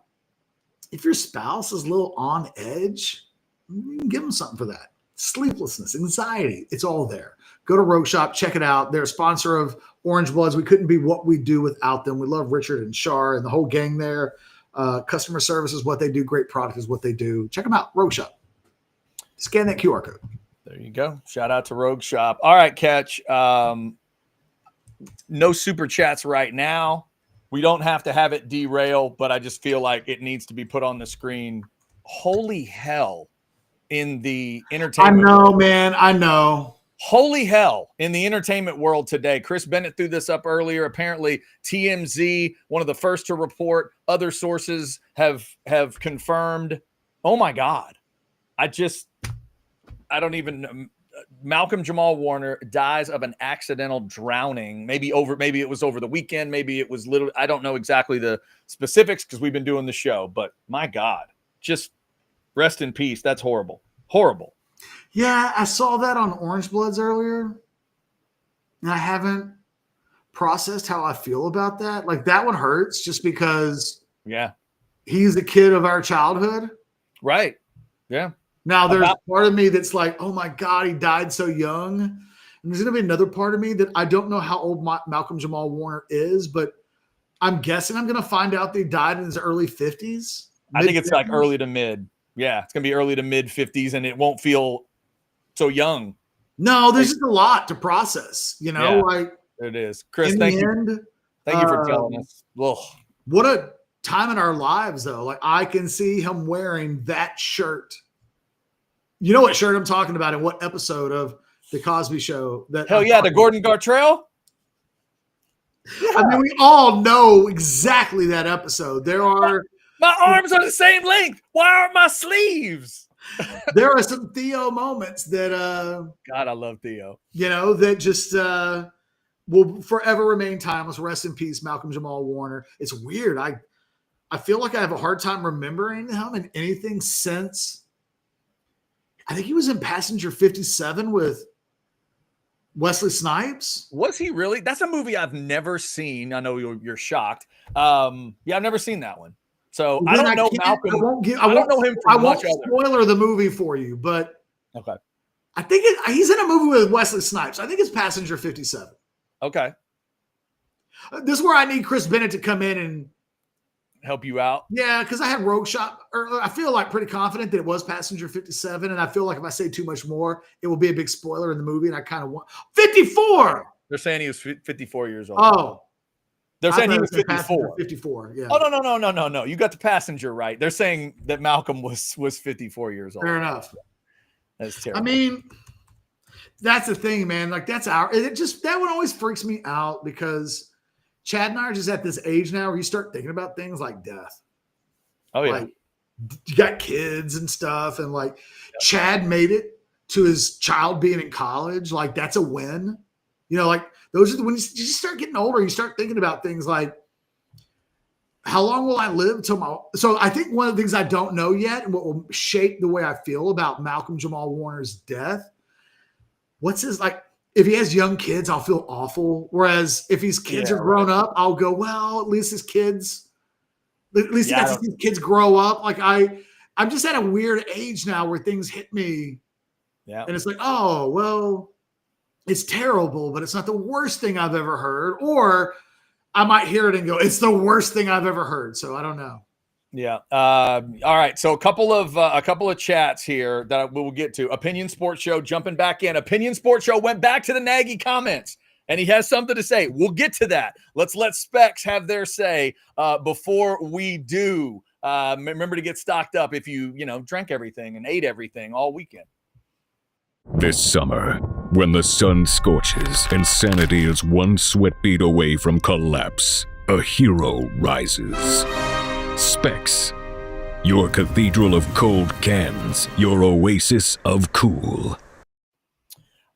if your spouse is a little on edge, you can give them something for that. Sleeplessness, anxiety, it's all there. Go to Rogue Shop, check it out. They're a sponsor of Orange Bloods. We couldn't be what we do without them. We love Richard and Shar and the whole gang there. Customer service is what they do. Great product is what they do. Check them out, Rogue Shop. Scan that QR code. There you go. Shout out to Rogue Shop. All right, Catch. No super chats right now. We don't have to have it derail, but I just feel like it needs to be put on the screen. Holy hell in the entertainment world. Man. I know. Holy hell in the entertainment world today. Chris Bennett threw this up earlier. Apparently TMZ, one of the first to report, other sources have confirmed. Oh my God. I don't even Malcolm Jamal Warner dies of an accidental drowning. Maybe it was over the weekend. Maybe it was I don't know exactly the specifics because we've been doing the show, but my God, just rest in peace. That's horrible. Horrible. Yeah, I saw that on Orange Bloods earlier, and I haven't processed how I feel about that. Like, that one hurts just because he's a kid of our childhood. Right. Yeah. Now, there's part of me that's like, oh, my God, he died so young. And there's going to be another part of me that I don't know how old Malcolm Jamal Warner is, but I'm guessing I'm going to find out that he died in his early 50s. I think it's like early to mid. Yeah, it's going to be early to mid 50s, and it won't feel so young. No, there's just a lot to process, you know. Like it is. Chris, thank you. Thank you for telling us. Ugh. What a time in our lives, though. Like, I can see him wearing that shirt. You know what shirt I'm talking about, and what episode of the Cosby Show? That the Gordon Gartrell. Yeah. I mean, we all know exactly that episode. There are. My arms are the same length. Why aren't my sleeves? There are some Theo moments that God, I love Theo. You know, that just will forever remain timeless. Rest in peace, Malcolm Jamal Warner. It's weird. I I feel like I have a hard time remembering him in anything since. I think he was in Passenger 57 with Wesley Snipes. Was he really? That's a movie I've never seen. I know you're shocked. Yeah, I've never seen that one. So I don't know Malcolm. I don't know him from much other. Spoiler the movie for you, but okay. I think he's in a movie with Wesley Snipes. I think it's Passenger 57. Okay. This is where I need Chris Bennett to come in and help you out. Yeah, because I had Rogue Shot earlier. I feel like pretty confident that it was Passenger 57, and I feel like if I say too much more, it will be a big spoiler in the movie, and I kind of want 54. They're saying he was 54 years old. Oh. They're saying he was 54. 54, yeah. Oh, no. You got the Passenger right. They're saying that Malcolm was 54 years old. Fair enough. That's terrible. I mean, that's the thing, man. Like, that one always freaks me out because Chad and I are just at this age now where you start thinking about things like death. Oh, yeah. Like, you got kids and stuff, and like Chad made it to his child being in college. Like, that's a win. You know, like, those are when you just start getting older, you start thinking about things like, how long will I live till so I think one of the things I don't know yet and what will shape the way I feel about Malcolm Jamal Warner's death, if he has young kids, I'll feel awful. Whereas if his kids are grown up, I'll go, well, at least his kids grow up. Like I'm just at a weird age now where things hit me. Yeah. And it's like, oh, well, it's terrible, but it's not the worst thing I've ever heard. Or I might hear it and go, it's the worst thing I've ever heard. So I don't know. Yeah. All right. So a couple of chats here that we'll get to. Opinion Sports Show jumping back in. Opinion Sports Show went back to the Nagy comments, and he has something to say. We'll get to that. Let's let Specs have their say before we do. Remember to get stocked up if you drank everything and ate everything all weekend. This summer, when the sun scorches and sanity is one sweat beat away from collapse, a hero rises. Specs, your cathedral of cold cans, your oasis of cool.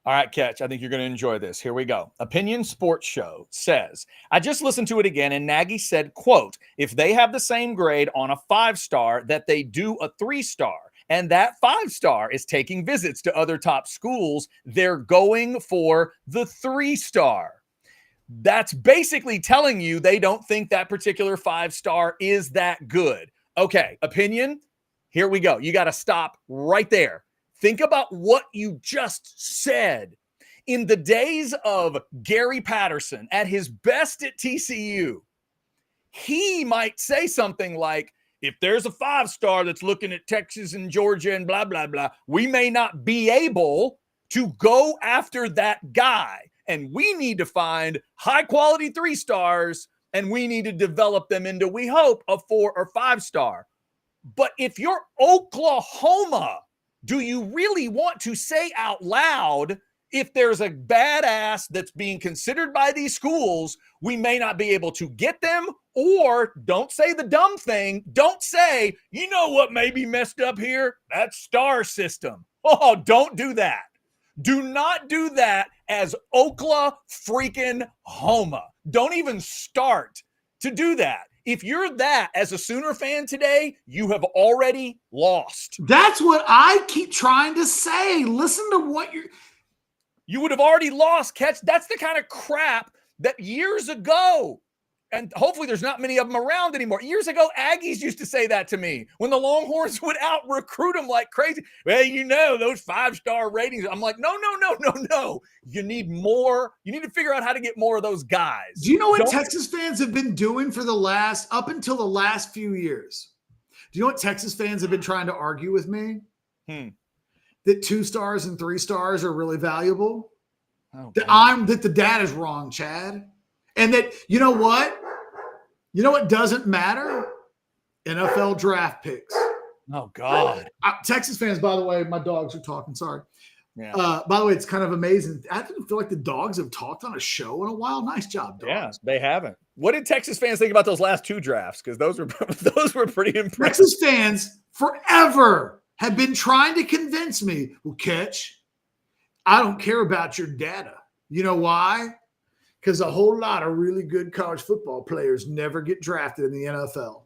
All right, Catch, I think you're going to enjoy this. Here we go. Opinion Sports Show says, I just listened to it again, and Nagy said, quote, if they have the same grade on a 5-star that they do a 3-star, and that 5-star is taking visits to other top schools, they're going for the 3-star. That's basically telling you they don't think that particular 5-star is that good. Okay, opinion, here we go. You got to stop right there. Think about what you just said. In the days of Gary Patterson at his best at TCU, he might say something like, if there's a 5-star that's looking at Texas and Georgia and blah, blah, blah, we may not be able to go after that guy. And we need to find high-quality 3-stars, and we need to develop them into, we hope, a 4 or 5-star. But if you're Oklahoma, do you really want to say out loud, if there's a badass that's being considered by these schools, we may not be able to get them? Or don't say the dumb thing. Don't say, you know what may be messed up here? That star system. Oh, don't do that. Do not do that as Oklahoma freaking Homa. Don't even start to do that. If you're that as a Sooner fan today, you have already lost. That's what I keep trying to say. Listen to what you would have already lost, Catch. That's the kind of crap that years ago, and hopefully there's not many of them around anymore. Years ago, Aggies used to say that to me when the Longhorns would out-recruit them like crazy. Well, those 5-star ratings. I'm like, no. You need more. You need to figure out how to get more of those guys. Do you know what Texas fans have been doing for up until the last few years? Do you know what Texas fans have been trying to argue with me? That 2-stars and 3-stars are really valuable. Oh, that the data is wrong, Chad. And that, you know what? You know what doesn't matter? NFL draft picks. Oh, God. Texas fans, by the way, my dogs are talking. Sorry. Yeah. By the way, it's kind of amazing. I didn't feel like the dogs have talked on a show in a while. Nice job, dogs. Yeah, they haven't. What did Texas fans think about those last 2 drafts? Because those were pretty impressive. Texas fans forever have been trying to convince me, well, Catch, I don't care about your data. You know why? Because a whole lot of really good college football players never get drafted in the NFL.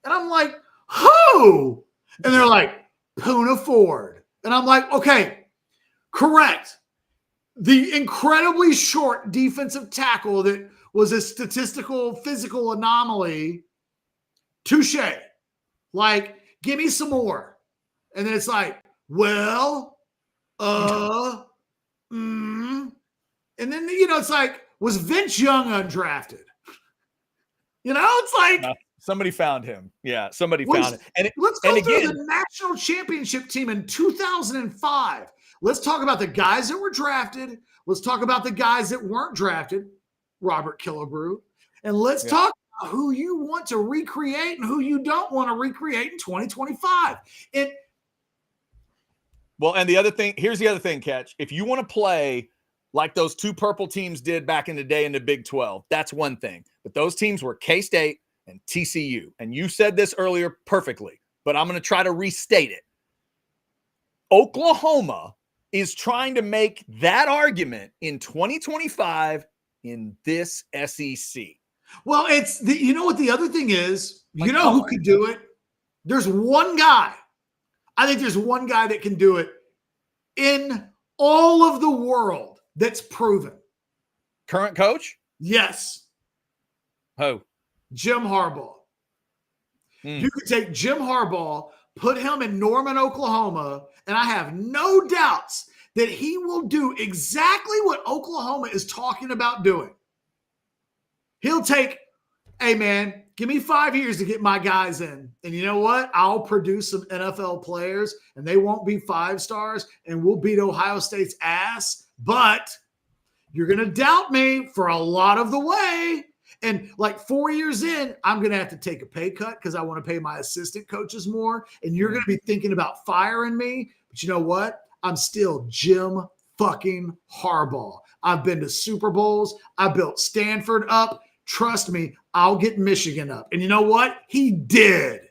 And I'm like, who? And they're like, Poona Ford. And I'm like, okay, correct. The incredibly short defensive tackle that was a statistical physical anomaly. Touche. Like, give me some more. And then it's like, well, and then, it's like, was Vince Young undrafted? It's like somebody found him. Yeah, somebody found it. And let's go through the national championship team in 2005. Let's talk about the guys that were drafted. Let's talk about the guys that weren't drafted. Robert Killebrew. And let's talk about who you want to recreate and who you don't want to recreate in 2025. And the other thing, here's the other thing, Catch. If you want to play like those two purple teams did back in the day in the Big 12, that's one thing. But those teams were K-State and TCU. And you said this earlier perfectly, but I'm going to try to restate it. Oklahoma is trying to make that argument in 2025 in this SEC. Well, you know what the other thing is? You know who could do it? There's one guy. I think there's one guy that can do it in all of the world that's proven. Current coach? Yes. Who? Jim Harbaugh. You could take Jim Harbaugh, put him in Norman, Oklahoma, and I have no doubts that he will do exactly what Oklahoma is talking about doing. He'll take, hey, man, give me 5 years to get my guys in. And you know what? I'll produce some NFL players, and they won't be 5 stars, and we'll beat Ohio State's ass. But you're going to doubt me for a lot of the way. And like 4 years in, I'm going to have to take a pay cut because I want to pay my assistant coaches more. And you're going to be thinking about firing me. But you know what? I'm still Jim fucking Harbaugh. I've been to Super Bowls. I built Stanford up. Trust me, I'll get Michigan up. And you know what? He did.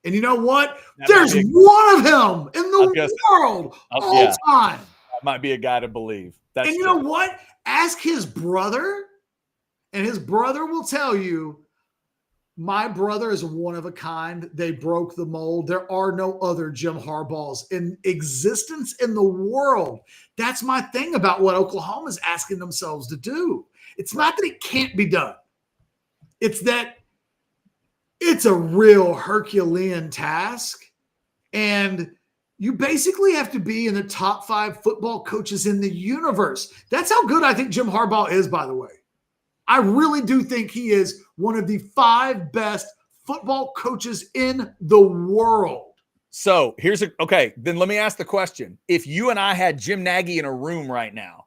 And you know what? There's one of him in the world all time. That might be a guy to believe. And you know what? Ask his brother, and his brother will tell you, my brother is one of a kind. They broke the mold. There are no other Jim Harbaughs in existence in the world. That's my thing about what Oklahoma is asking themselves to do. It's not that it can't be done. It's that it's a real Herculean task. And you basically have to be in the top 5 football coaches in the universe. That's how good I think Jim Harbaugh is, by the way. I really do think he is one of the 5 best football coaches in the world. So then let me ask the question. If you and I had Jim Nagy in a room right now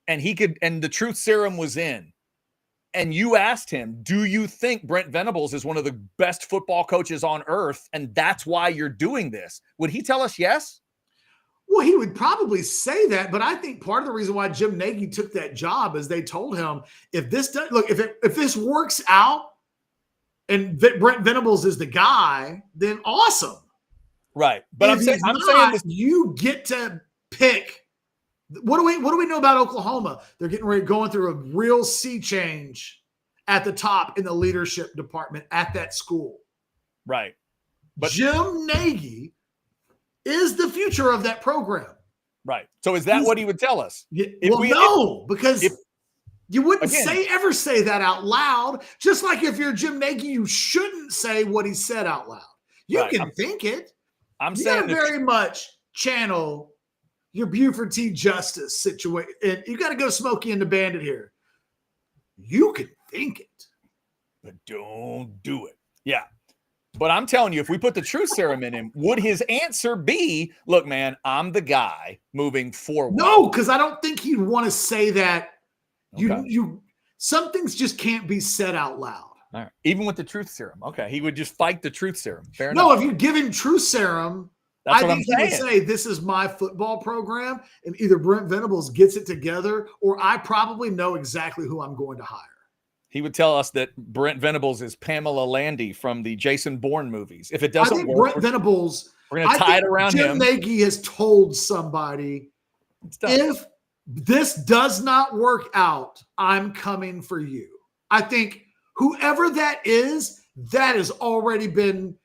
and the truth serum was in, and you asked him, do you think Brent Venables is one of the best football coaches on earth, and that's why you're doing this? Would he tell us yes? Well, he would probably say that, but I think part of the reason why Jim Nagy took that job is they told him, if this works out and Brent Venables is the guy, then awesome. Right. But I'm saying this, you get to pick. What do we know about Oklahoma? They're going through a real sea change at the top in the leadership department at that school. Right. But Jim Nagy is the future of that program. Right. So is that what he would tell us? Because you wouldn't ever say that out loud. Just like if you're Jim Nagy, you shouldn't say what he said out loud. You can think it. I'm saying very much channel your Buford T. Justice situation. And you got to go Smokey and the Bandit here. You can think it, but don't do it. Yeah. But I'm telling you, if we put the truth serum in him, would his answer be, look, man, I'm the guy moving forward? No, because I don't think he'd want to say that. Some things just can't be said out loud. All right. Even with the truth serum. Okay. He would just fight the truth serum. Fair enough. No, if you give him truth serum, I think he would say, this is my football program, and either Brent Venables gets it together, or I probably know exactly who I'm going to hire. He would tell us that Brent Venables is Pamela Landy from the Jason Bourne movies. If it doesn't work, Brent Venables, we're going to tie it around Jim him. Nagy has told somebody, if this does not work out, I'm coming for you. I think whoever that is, That has already been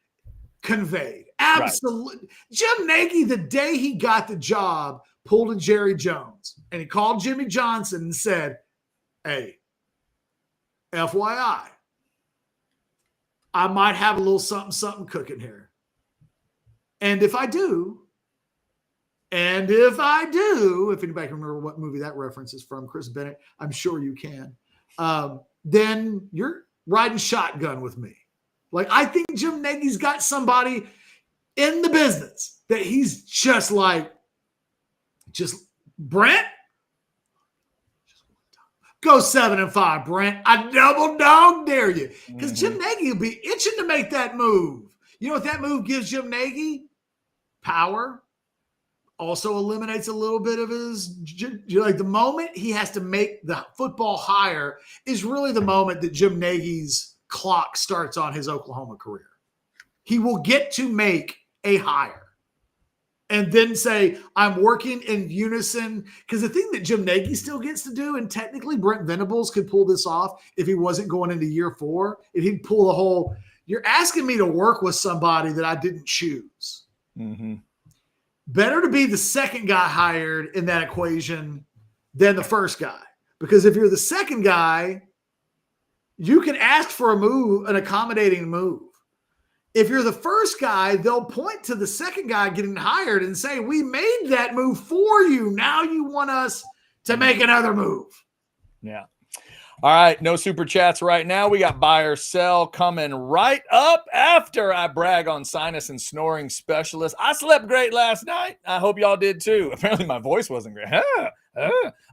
conveyed. Absolutely. Right. Jim Nagy, the day he got the job, pulled a Jerry Jones, and he called Jimmy Johnson and said, hey, FYI, I might have a little something cooking here. And if I do, if anybody can remember what movie that reference is from, Chris Bennett, I'm sure you can, then you're riding shotgun with me. Like, I think Jim Nagy's got somebody in the business that he's just like, Brent, go 7-5, Brent. I double dog dare you. Because Jim Nagy will be itching to make that move. You know what that move gives Jim Nagy? Power. Also eliminates a little bit of his, like, the moment he has to make the football hire is really the moment that Jim Nagy's clock starts on his Oklahoma career. He will get to make a hire and then say, I'm working in unison. Because the thing that Jim Nagy still gets to do, and technically Brent Venables could pull this off if he wasn't going into year 4, if he'd pull the whole, you're asking me to work with somebody that I didn't choose. Mm-hmm. Better to be the second guy hired in that equation than the first guy. Because if you're the second guy, you can ask for a move, an accommodating move. If you're the first guy, they'll point to the second guy getting hired and say, we made that move for you. Now you want us to make another move. Yeah. All right. No super chats right now. We got buy or sell coming right up after I brag on sinus and snoring specialist. I slept great last night. I hope y'all did too. Apparently my voice wasn't great.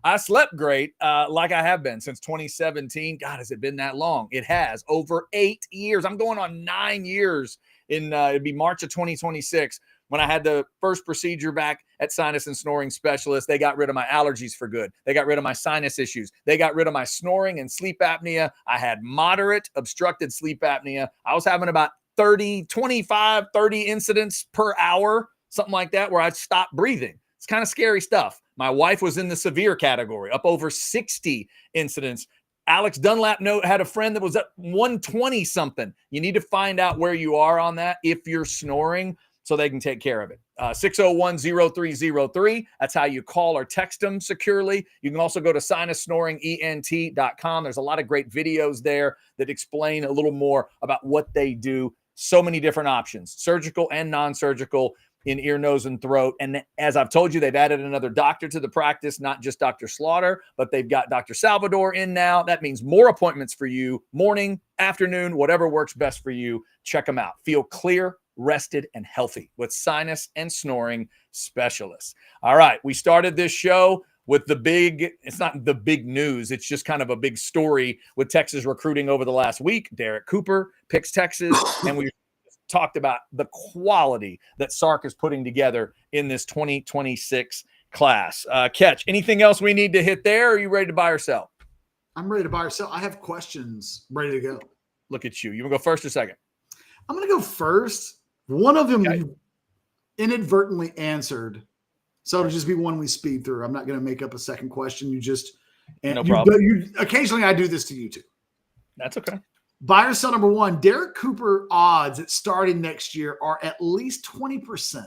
I slept great, like I have been since 2017. God, has it been that long? It has. Over 8 years. I'm going on 9 years in it'd be March of 2026. When I had the first procedure back at sinus and snoring specialist, they got rid of my allergies for good. They got rid of my sinus issues. They got rid of my snoring and sleep apnea. I had moderate obstructed sleep apnea. I was having about 25, 30 incidents per hour, something like that, where I'd stop breathing. It's kind of scary stuff. My wife was in the severe category, up over 60 incidents. Alex Dunlap had a friend that was at 120 something. You need to find out where you are on that if you're snoring, so they can take care of it. 601-0303. That's how you call or text them securely. You can also go to sinussnoringent.com. There's a lot of great videos there that explain a little more about what they do. So many different options, surgical and non-surgical, in ear, nose, and throat. And as I've told you, they've added another doctor to the practice, not just Dr. Slaughter, but they've got Dr. Salvador in now. That means more appointments for you, morning, afternoon, whatever works best for you. Check them out. Feel clear, rested, and healthy with sinus and snoring specialists. All right, we started this show with it's not the big news. It's just kind of a big story with Texas recruiting over the last week. Derek Cooper picks Texas, and we talked about the quality that Sark is putting together in this 2026 class. Catch, anything else we need to hit there? Or are you ready to buy or sell? I'm ready to buy or sell. I have questions ready to go. Look at you. You want to go first or second? I'm going to go first. One of them you inadvertently answered. So it'll just be one we speed through. I'm not going to make up a second question. No problem. Occasionally I do this to you too. That's okay. Buy or sell number 1, Derek Cooper odds at starting next year are at least 20%.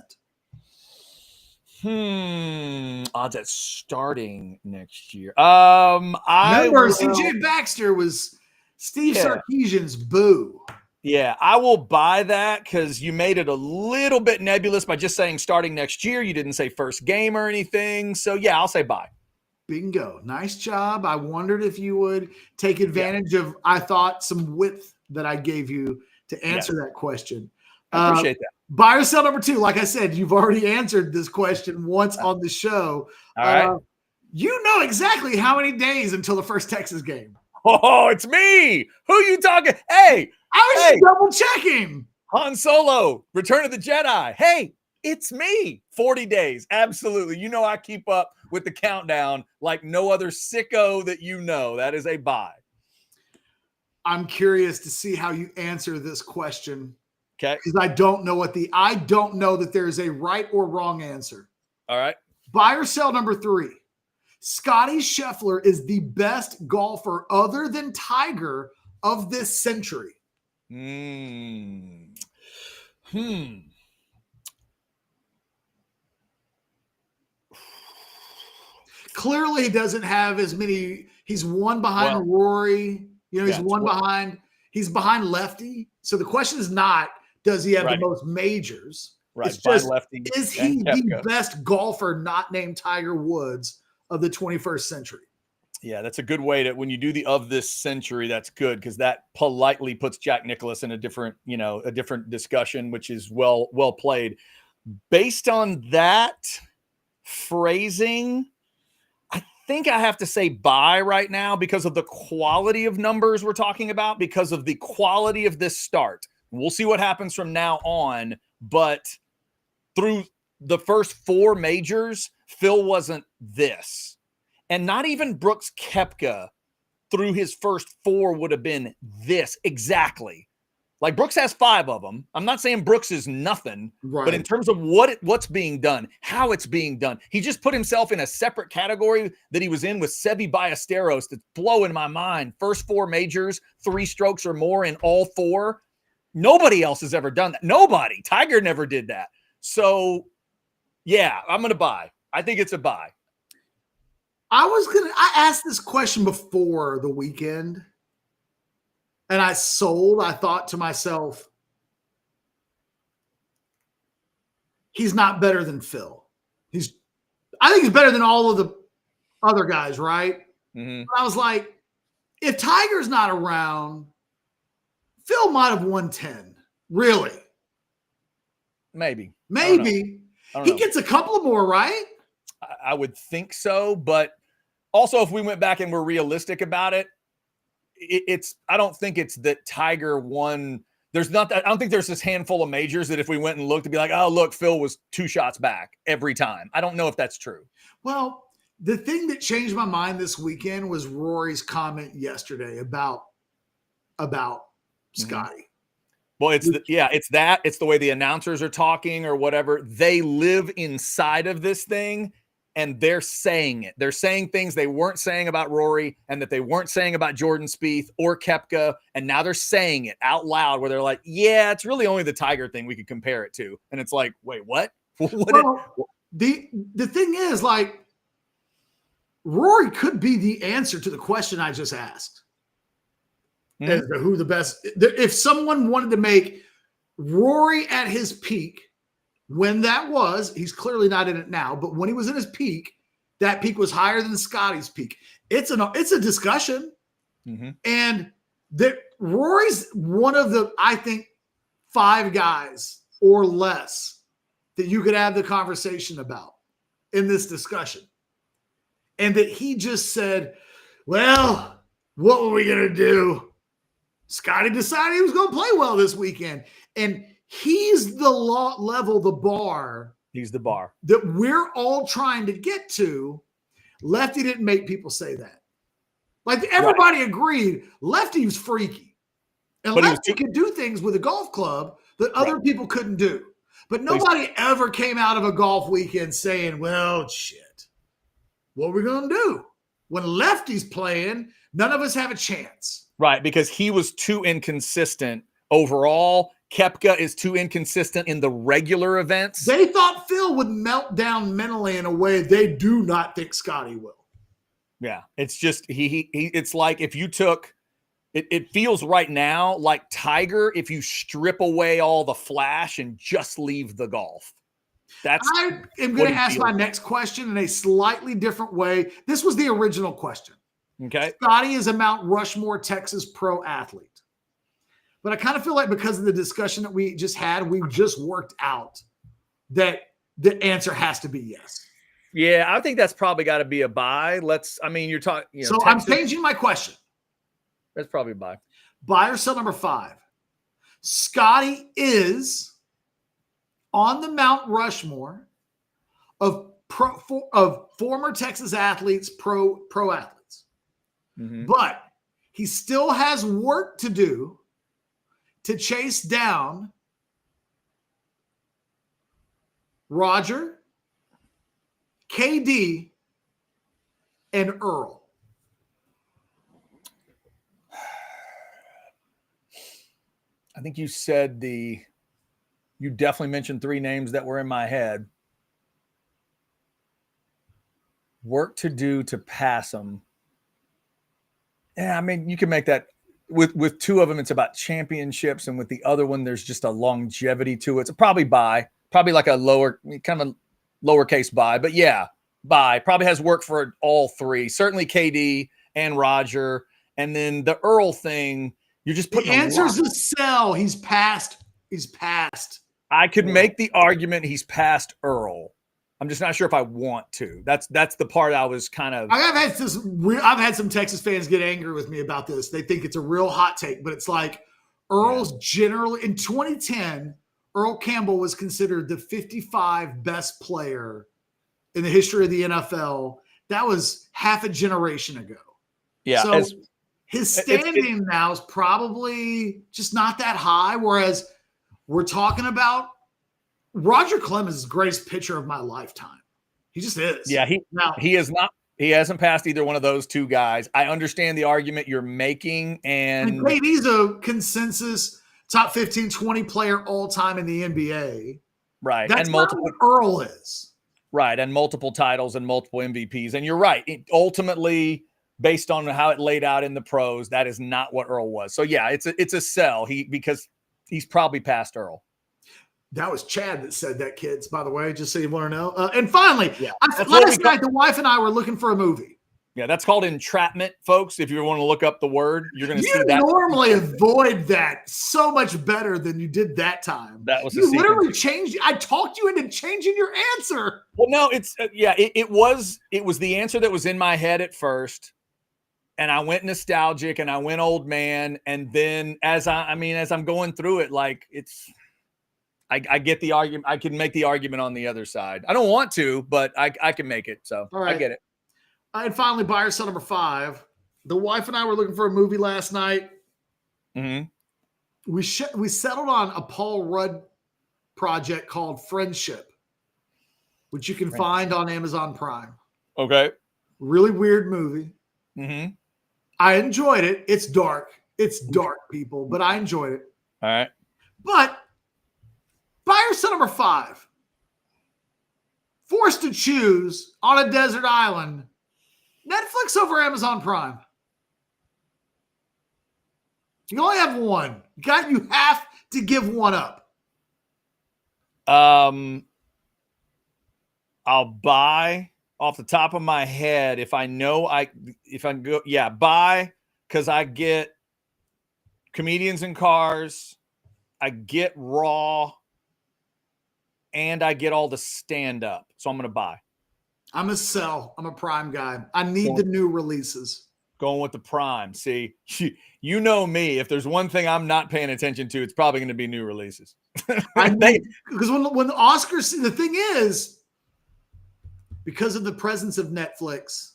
Odds at starting next year. CJ Baxter was Steve Sarkisian's boo. Yeah, I will buy that because you made it a little bit nebulous by just saying starting next year. You didn't say first game or anything. So, yeah, I'll say buy. Bingo. Nice job. I wondered if you would take advantage of, I thought, some width that I gave you to answer that question. I appreciate that. Buy or sell number 2. Like I said, you've already answered this question once on the show. All right. You know exactly how many days until the first Texas game. Oh, it's me. Who you talking? Hey. I was just double checking. Han Solo, Return of the Jedi. Hey, it's me. 40 days. Absolutely. You know I keep up with the countdown like no other sicko that you know. That is a buy. I'm curious to see how you answer this question. Okay. Because I don't know that there is a right or wrong answer. All right. Buy or sell number 3. Scotty Scheffler is the best golfer other than Tiger of this century. Clearly, he doesn't have as many. He's one behind Rory. He's one behind. He's behind Lefty. So the question is not, does he have the most majors? Right. It's just, Lefty is he the best golfer not named Tiger Woods of the 21st century? Yeah, that's a good way to, when you do the of this century, that's good, because that politely puts Jack Nicklaus in a different discussion, which is well played. Based on that phrasing, I think I have to say bye right now because of the quality of numbers we're talking about, because of the quality of this start. We'll see what happens from now on, but through the first 4 majors, Phil wasn't this. And not even Brooks Koepka through his first 4 would have been this exactly. Like, Brooks has 5 of them. I'm not saying Brooks is nothing, right, but in terms of what's being done, how it's being done, he just put himself in a separate category that he was in with Seve Ballesteros that's blowing my mind. First 4 majors, 3 strokes or more in all 4. Nobody else has ever done that. Nobody. Tiger never did that. So, yeah, I'm going to buy. I think it's a buy. I asked this question before the weekend, and I thought to myself, he's not better than Phil. I think he's better than all of the other guys, right? Mm-hmm. I was like, if Tiger's not around, Phil might have won 10. Really? Maybe. He gets a couple more, right? I would think so, but also if we went back and were realistic about it, I don't think it's that Tiger won. I don't think there's this handful of majors that if we went and looked, to be like, oh, look, Phil was 2 shots back every time. I don't know if that's true. Well, the thing that changed my mind this weekend was Rory's comment yesterday about Scotty. Well, it's the way the announcers are talking or whatever. They live inside of this thing, and they're saying it. They're saying things they weren't saying about Rory and that they weren't saying about Jordan Spieth or Koepka, and now they're saying it out loud where they're like, yeah, it's really only the Tiger thing we could compare it to. And it's like, wait, what? The thing is, like, Rory could be the answer to the question I just asked. Mm-hmm. As to who the best. If someone wanted to make Rory at his peak, when that was, he's clearly not in it now, but when he was in his peak, that peak was higher than Scotty's peak. It's a discussion. Mm-hmm. And Rory's one of the, I think, 5 guys or less that you could have the conversation about in this discussion. And that he just said, well, what were we going to do? Scotty decided he was going to play well this weekend. And he's the bar. He's the bar that we're all trying to get to. Lefty didn't make people say that. Like, everybody agreed Lefty was freaky. And Lefty could do things with a golf club that other people couldn't do. But nobody ever came out of a golf weekend saying, well, shit, what are we going to do? When Lefty's playing, none of us have a chance. Right, because he was too inconsistent overall. Koepka is too inconsistent in the regular events. They thought Phil would melt down mentally in a way they do not think Scotty will. Yeah, it's just it's like if you took it feels right now like Tiger if you strip away all the flash and just leave the golf. I am going to ask my next question in a slightly different way. This was the original question. Okay. Scotty is a Mount Rushmore Texas pro athlete. But I kind of feel like because of the discussion that we just had, we just worked out that the answer has to be yes. Yeah, I think that's probably got to be a buy. You're talking. So Texas, I'm changing my question. That's probably a buy. Buy or sell number 5. Scotty is on the Mount Rushmore of former Texas athletes, pro athletes. Mm-hmm. But he still has work to do to chase down Roger, KD, and Earl. I think you said you definitely mentioned 3 names that were in my head. Work to do to pass them. Yeah, I mean, you can make that with 2 of them. It's about championships, and with the other one, there's just a longevity to it. It's probably like a lowercase buy, but yeah, buy probably has work for all 3. Certainly KD and Roger, and then the Earl thing. You're just putting the answer's a sell. He's passed. I could make the argument he's past Earl. I'm just not sure if I want to. That's the part I was kind of. I've had some Texas fans get angry with me about this. They think it's a real hot take, but it's like Earl's generally in 2010. Earl Campbell was considered the 55 best player in the history of the NFL. That was half a generation ago. Yeah. So his standing now is probably just not that high. Whereas we're talking about Roger Clemens is the greatest pitcher of my lifetime. He just is. Yeah, he is not. He hasn't passed either one of those 2 guys. I understand the argument you're making, and KD's a consensus top 15, 20 player all time in the NBA. Right. That's not what Earl is. Right. And multiple titles and multiple MVPs. And you're right. Ultimately, based on how it laid out in the pros, that is not what Earl was. So yeah, it's a sell because he's probably past Earl. That was Chad that said that, kids, by the way, just so you want to know. And finally, last night, the wife and I were looking for a movie. Yeah, that's called entrapment, folks. If you want to look up the word, you're going to see that. You normally avoid that so much better than you did that time. That was you literally changed. I talked you into changing your answer. Well, no, it's it was the answer that was in my head at first, and I went nostalgic and I went old man, and then as I'm going through it, like I get the argument. I can make the argument on the other side. I don't want to, but I can make it. So I get it. And finally, buyer sell number 5. The wife and I were looking for a movie last night. Mm-hmm. We settled on a Paul Rudd project called Friendship, which you can find on Amazon Prime. Okay. Really weird movie. Mm-hmm. I enjoyed it. It's dark. It's dark, people, but I enjoyed it. All right. But buyer sell number 5. Forced to choose on a desert island. Netflix over Amazon Prime. You only have one. You have to give one up. I'll buy off the top of my head if I go buy, because I get Comedians in Cars, I get Raw, and I get all the stand-up. So I'm going to buy. I'm a sell. I'm a Prime guy. I need the new releases. Going with the Prime. See, you know me. If there's one thing I'm not paying attention to, it's probably going to be new releases. Because when the Oscars, the thing is, because of the presence of Netflix,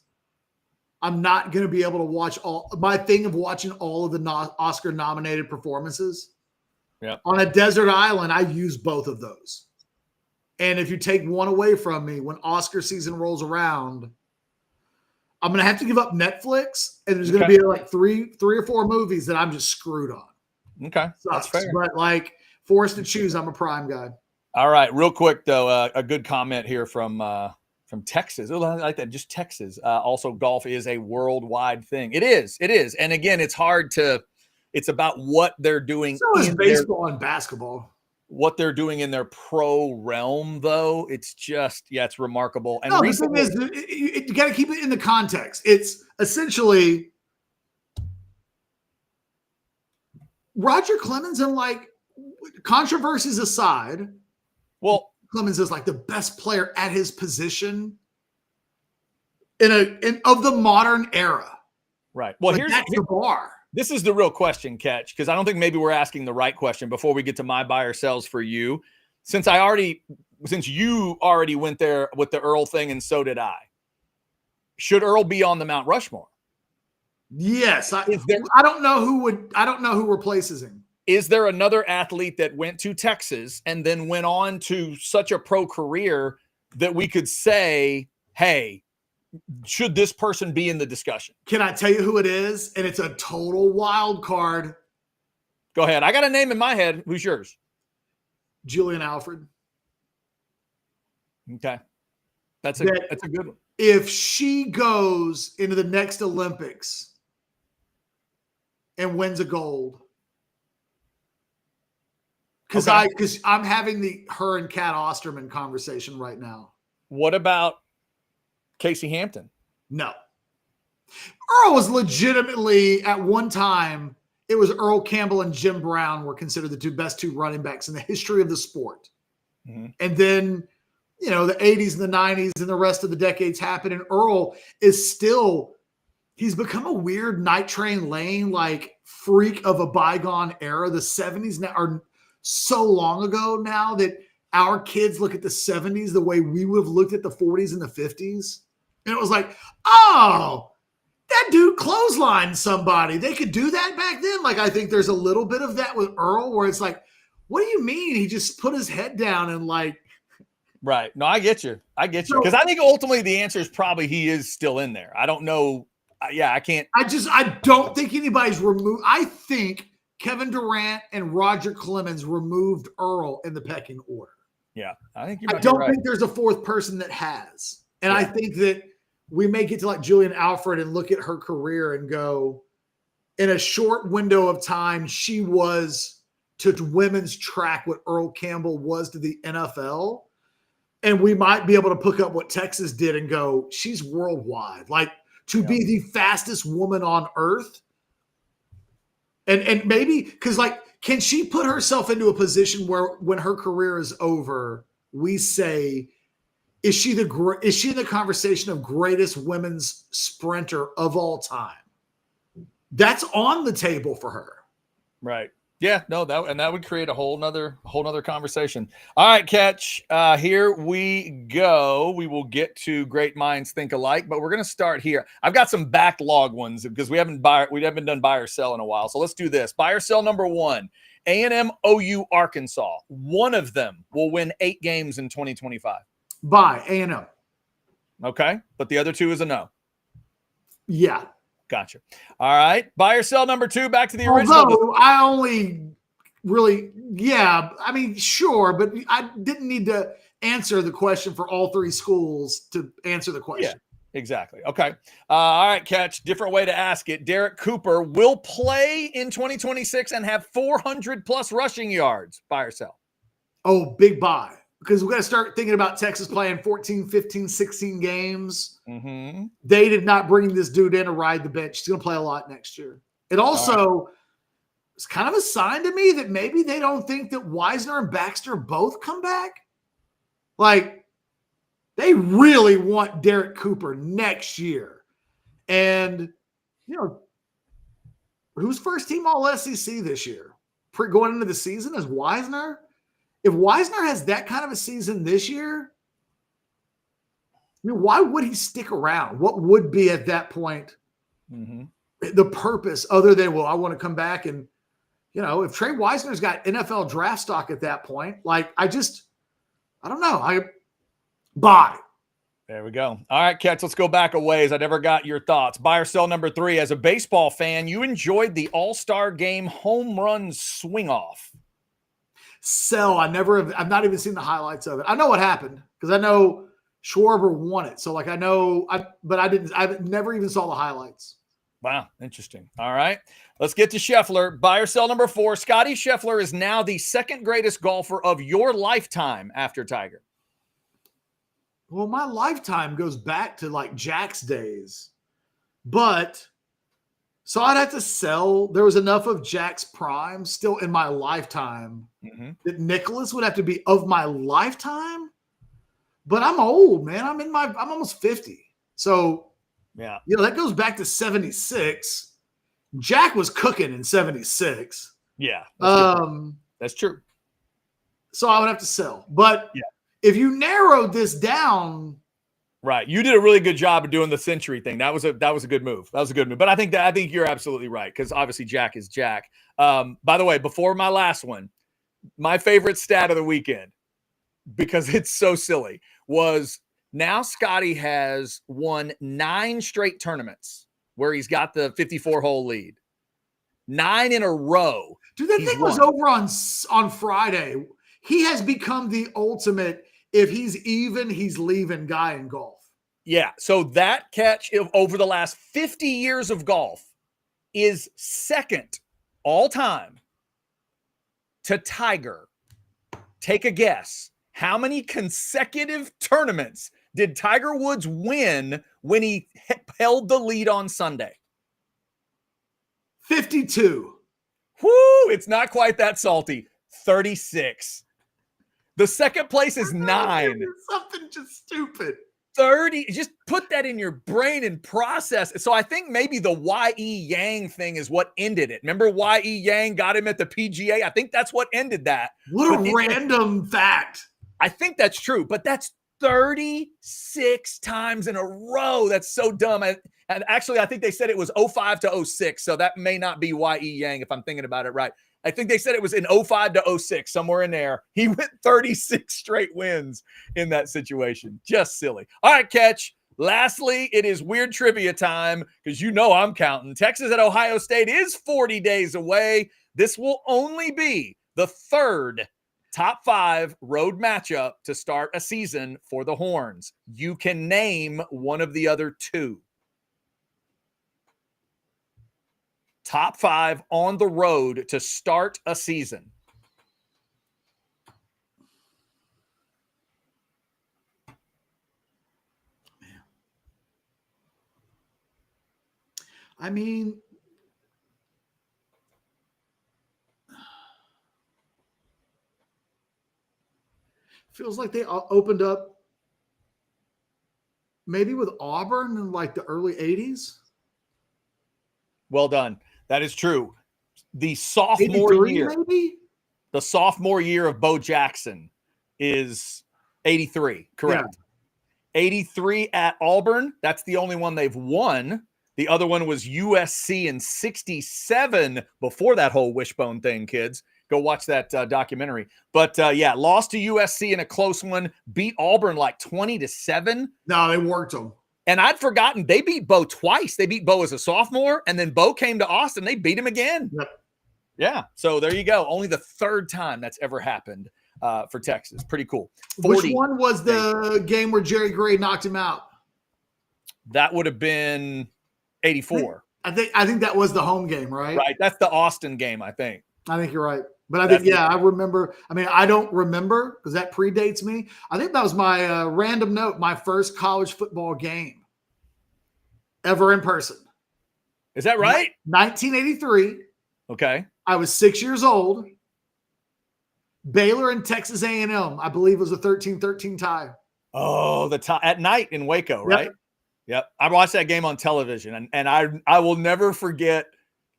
I'm not going to be able to watch my thing of watching all of the Oscar nominated performances. Yeah. On a desert island, I use both of those. And if you take one away from me, when Oscar season rolls around, I'm going to have to give up Netflix, and there's going to be like three or 4 movies that I'm just screwed on. Okay. Sucks. That's fair. But like forced to choose, I'm a Prime guy. All right. Real quick, though, a good comment here from Texas. Oh, I like that. Just Texas. Also, golf is a worldwide thing. It is. And again, it's about what they're doing. So is baseball and basketball. What they're doing in their pro realm, though, it's just, it's remarkable. And the thing is, you got to keep it in the context. It's essentially Roger Clemens, and like controversies aside, well, Clemens is like the best player at his position of the modern era. Right. Well, here's the bar. This is the real question, Catch, because I don't think maybe we're asking the right question before we get to my buy or sells for you. Since you already went there with the Earl thing, and so did I. Should Earl be on the Mount Rushmore? Yes. I don't know who replaces him. Is there another athlete that went to Texas and then went on to such a pro career that we could say, hey, should this person be in the discussion? Can I tell you who it is? And it's a total wild card. Go ahead. I got a name in my head. Who's yours? Julian Alfred. Okay. That's a good one. If she goes into the next Olympics and wins a gold, because I'm having her and Kat Osterman conversation right now. What about Casey Hampton? No. Earl was legitimately, at one time, it was Earl Campbell and Jim Brown were considered the best two running backs in the history of the sport. Mm-hmm. And then, the 80s and the 90s and the rest of the decades happened. And Earl is still, he's become a weird Night Train Lane, freak of a bygone era. The 70s now are so long ago now that our kids look at the 70s the way we would have looked at the 40s and the 50s. And it was like, oh, that dude clotheslined somebody. They could do that back then. I think there's a little bit of that with Earl where it's like, what do you mean? He just put his head down and Right. No, I get you. Because I think ultimately the answer is probably he is still in there. I don't know. Yeah, I can't. I don't think anybody's removed. I think Kevin Durant and Roger Clemens removed Earl in the pecking order. Yeah, I think I don't think there's a fourth person that has. And I think that we may get to Julian Alfred and look at her career and go, in a short window of time, she was to women's track what Earl Campbell was to the NFL. And we might be able to pick up what Texas did and go, she's worldwide. To be the fastest woman on earth. And maybe, because can she put herself into a position where when her career is over, we say, is she in the conversation of greatest women's sprinter of all time? That's on the table for her. Right. Yeah, no, that would create a whole nother conversation. All right, Catch. Here we go. We will get to Great Minds Think Alike, but we're going to start here. I've got some backlog ones because we haven't done buy or sell in a while. So let's do this. Buy or sell number 1, A&M, OU, Arkansas. One of them will win 8 games in 2025. Buy, A&M. Okay, but the other 2 is a no. Yeah. Gotcha. All right. Buy or sell number 2, back to the original. Although I only really, sure, but I didn't need to answer the question for all 3 schools to answer the question. Yeah, exactly. Okay. All right, Catch. Different way to ask it. Derek Cooper will play in 2026 and have 400+ rushing yards. Buy or sell? Oh, big buy. Because we've got to start thinking about Texas playing 14, 15, 16 games. Mm-hmm. They did not bring this dude in to ride the bench. He's going to play a lot next year. It also is kind of a sign to me that maybe they don't think that Wisner and Baxter both come back. They really want Derek Cooper next year. And, who's first team all SEC this year? Going into the season is Wisner. If Wisner has that kind of a season this year, why would he stick around? What would be at that point the purpose other than, I want to come back and, if Trey Wisner's got NFL draft stock at that point, I don't know. Buy. There we go. All right, Catch, let's go back a ways. I never got your thoughts. Buy or sell number 3. As a baseball fan, you enjoyed the All-Star Game home run swing off. Sell. I've not even seen the highlights of it. I know what happened because I know Schwarber won it. So but I never even saw the highlights. Wow. Interesting. All right. Let's get to Scheffler. Buy or sell number 4. Scotty Scheffler is now the 2nd greatest golfer of your lifetime after Tiger. Well, my lifetime goes back to Jack's days, so I'd have to sell. There was enough of Jack's prime still in my lifetime that Nicholas would have to be of my lifetime. But I'm old, man. I'm almost 50. So, yeah, that goes back to 76. Jack was cooking in 76. Yeah. That's true. So I would have to sell. But if you narrowed this down, right, you did a really good job of doing the century thing. That was a good move. But I think you're absolutely right because obviously Jack is Jack. By the way, before my last one, my favorite stat of the weekend, because it's so silly, was now Scotty has won 9 straight tournaments where he's got the 54-hole lead. 9 in a row. Dude, that He's thing was won. over on Friday. He has become the ultimate, if he's even, he's leaving guy in golf. Yeah. So that catch over the last 50 years of golf is second all time to Tiger. Take a guess. How many consecutive tournaments did Tiger Woods win when he held the lead on Sunday? 52. Whoo, it's not quite that salty. 36. The second place is 9. Something just stupid. 30. Just put that in your brain and process. So I think maybe the Y.E. Yang thing is what ended it. Remember Y.E. Yang got him at the PGA? I think that's what ended that. What a random fact. I think that's true, but that's 36 times in a row. That's so dumb. And actually, I think they said it was 05 to 06. So that may not be Y.E. Yang if I'm thinking about it right. I think they said it was in 05 to 06, somewhere in there. He went 36 straight wins in that situation. Just silly. All right, Catch. Lastly, it is weird trivia time because you know I'm counting. Texas at Ohio State is 40 days away. This will only be the third top 5 road matchup to start a season for the Horns. You can name one of the other 2. Top 5 on the road to start a season. I mean, feels like they opened up maybe with Auburn in like the early 80s. Well done. That is true. The sophomore year, maybe? The sophomore year of Bo Jackson is 83, correct? Yeah. 83 at Auburn. That's the only one they've won. The other one was USC in 67 before that whole wishbone thing, kids. Go watch that documentary. But yeah, lost to USC in a close one, beat Auburn like 20-7. No, they worked them. And I'd forgotten they beat Bo twice. They beat Bo as a sophomore, and then Bo came to Austin. They beat him again. Yep. Yeah, so there you go. Only the third time that's ever happened for Texas. Pretty cool. Which one was the game where Jerry Gray knocked him out? That would have been 84. I think that was the home game, right? Right. That's the Austin game, I think. I think you're right. But I think, yeah, I remember. I mean, I don't remember because that predates me. I think that was my random note, my first college football game ever in person. Is that right? 1983. Okay. I was 6 years old. Baylor and Texas A&M, I believe, was a 13-13 tie. Oh, the tie at night in Waco, right? Yep. I watched that game on television, and I will never forget.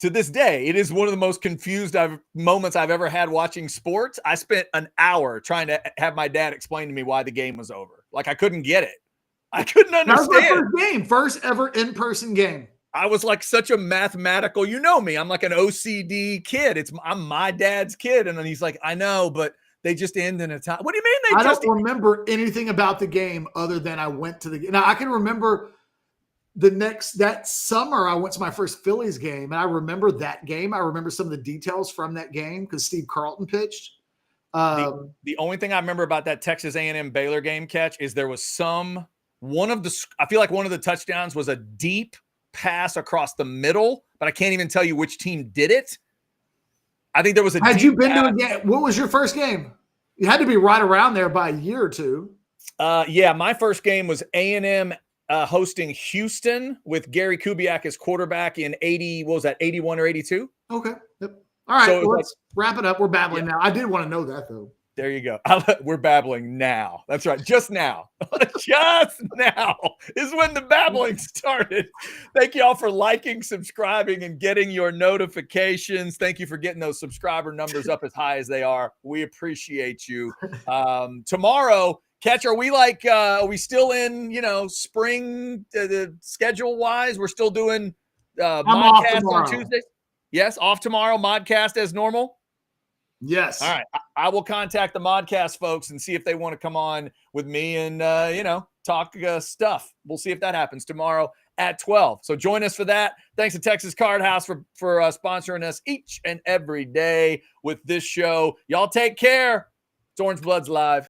To this day, it is one of the most confused moments I've ever had watching sports. I spent an hour trying to have my dad explain to me why the game was over. Like I couldn't get it. I couldn't understand. That was my first game, first ever in-person game. I was like such a mathematical, you know me. I'm like an OCD kid. I'm my dad's kid, and then he's like, I know, but they just end in a time. What do you mean? I don't remember anything about the game other than I went to the game. Now I can remember. That summer, I went to my first Phillies game, and I remember that game. I remember some of the details from that game because Steve Carlton pitched. The only thing I remember about that Texas A&M Baylor game Catch is there was I feel like one of the touchdowns was a deep pass across the middle, but I can't even tell you which team did it. I think there was a. Had you been to a game? What was your first game? You had to be right around there by a year or two. Yeah, my first game was A&M. Hosting Houston with Gary Kubiak as quarterback in 81 or 82? Okay. Yep. All right. So let's wrap it up. We're babbling now. I did want to know that, though. There you go. We're babbling now. That's right. Just now. Just now is when the babbling started. Thank you all for liking, subscribing, and getting your notifications. Thank you for getting those subscriber numbers up as high as they are. We appreciate you. Tomorrow, Catch, are we still in, spring schedule wise? We're still doing modcast on Tuesdays? Yes, off tomorrow, modcast as normal? Yes. All right. I will contact the Modcast folks and see if they want to come on with me and, talk stuff. We'll see if that happens tomorrow at 12. So join us for that. Thanks to Texas Card House for sponsoring us each and every day with this show. Y'all take care. It's Orange Bloods Live.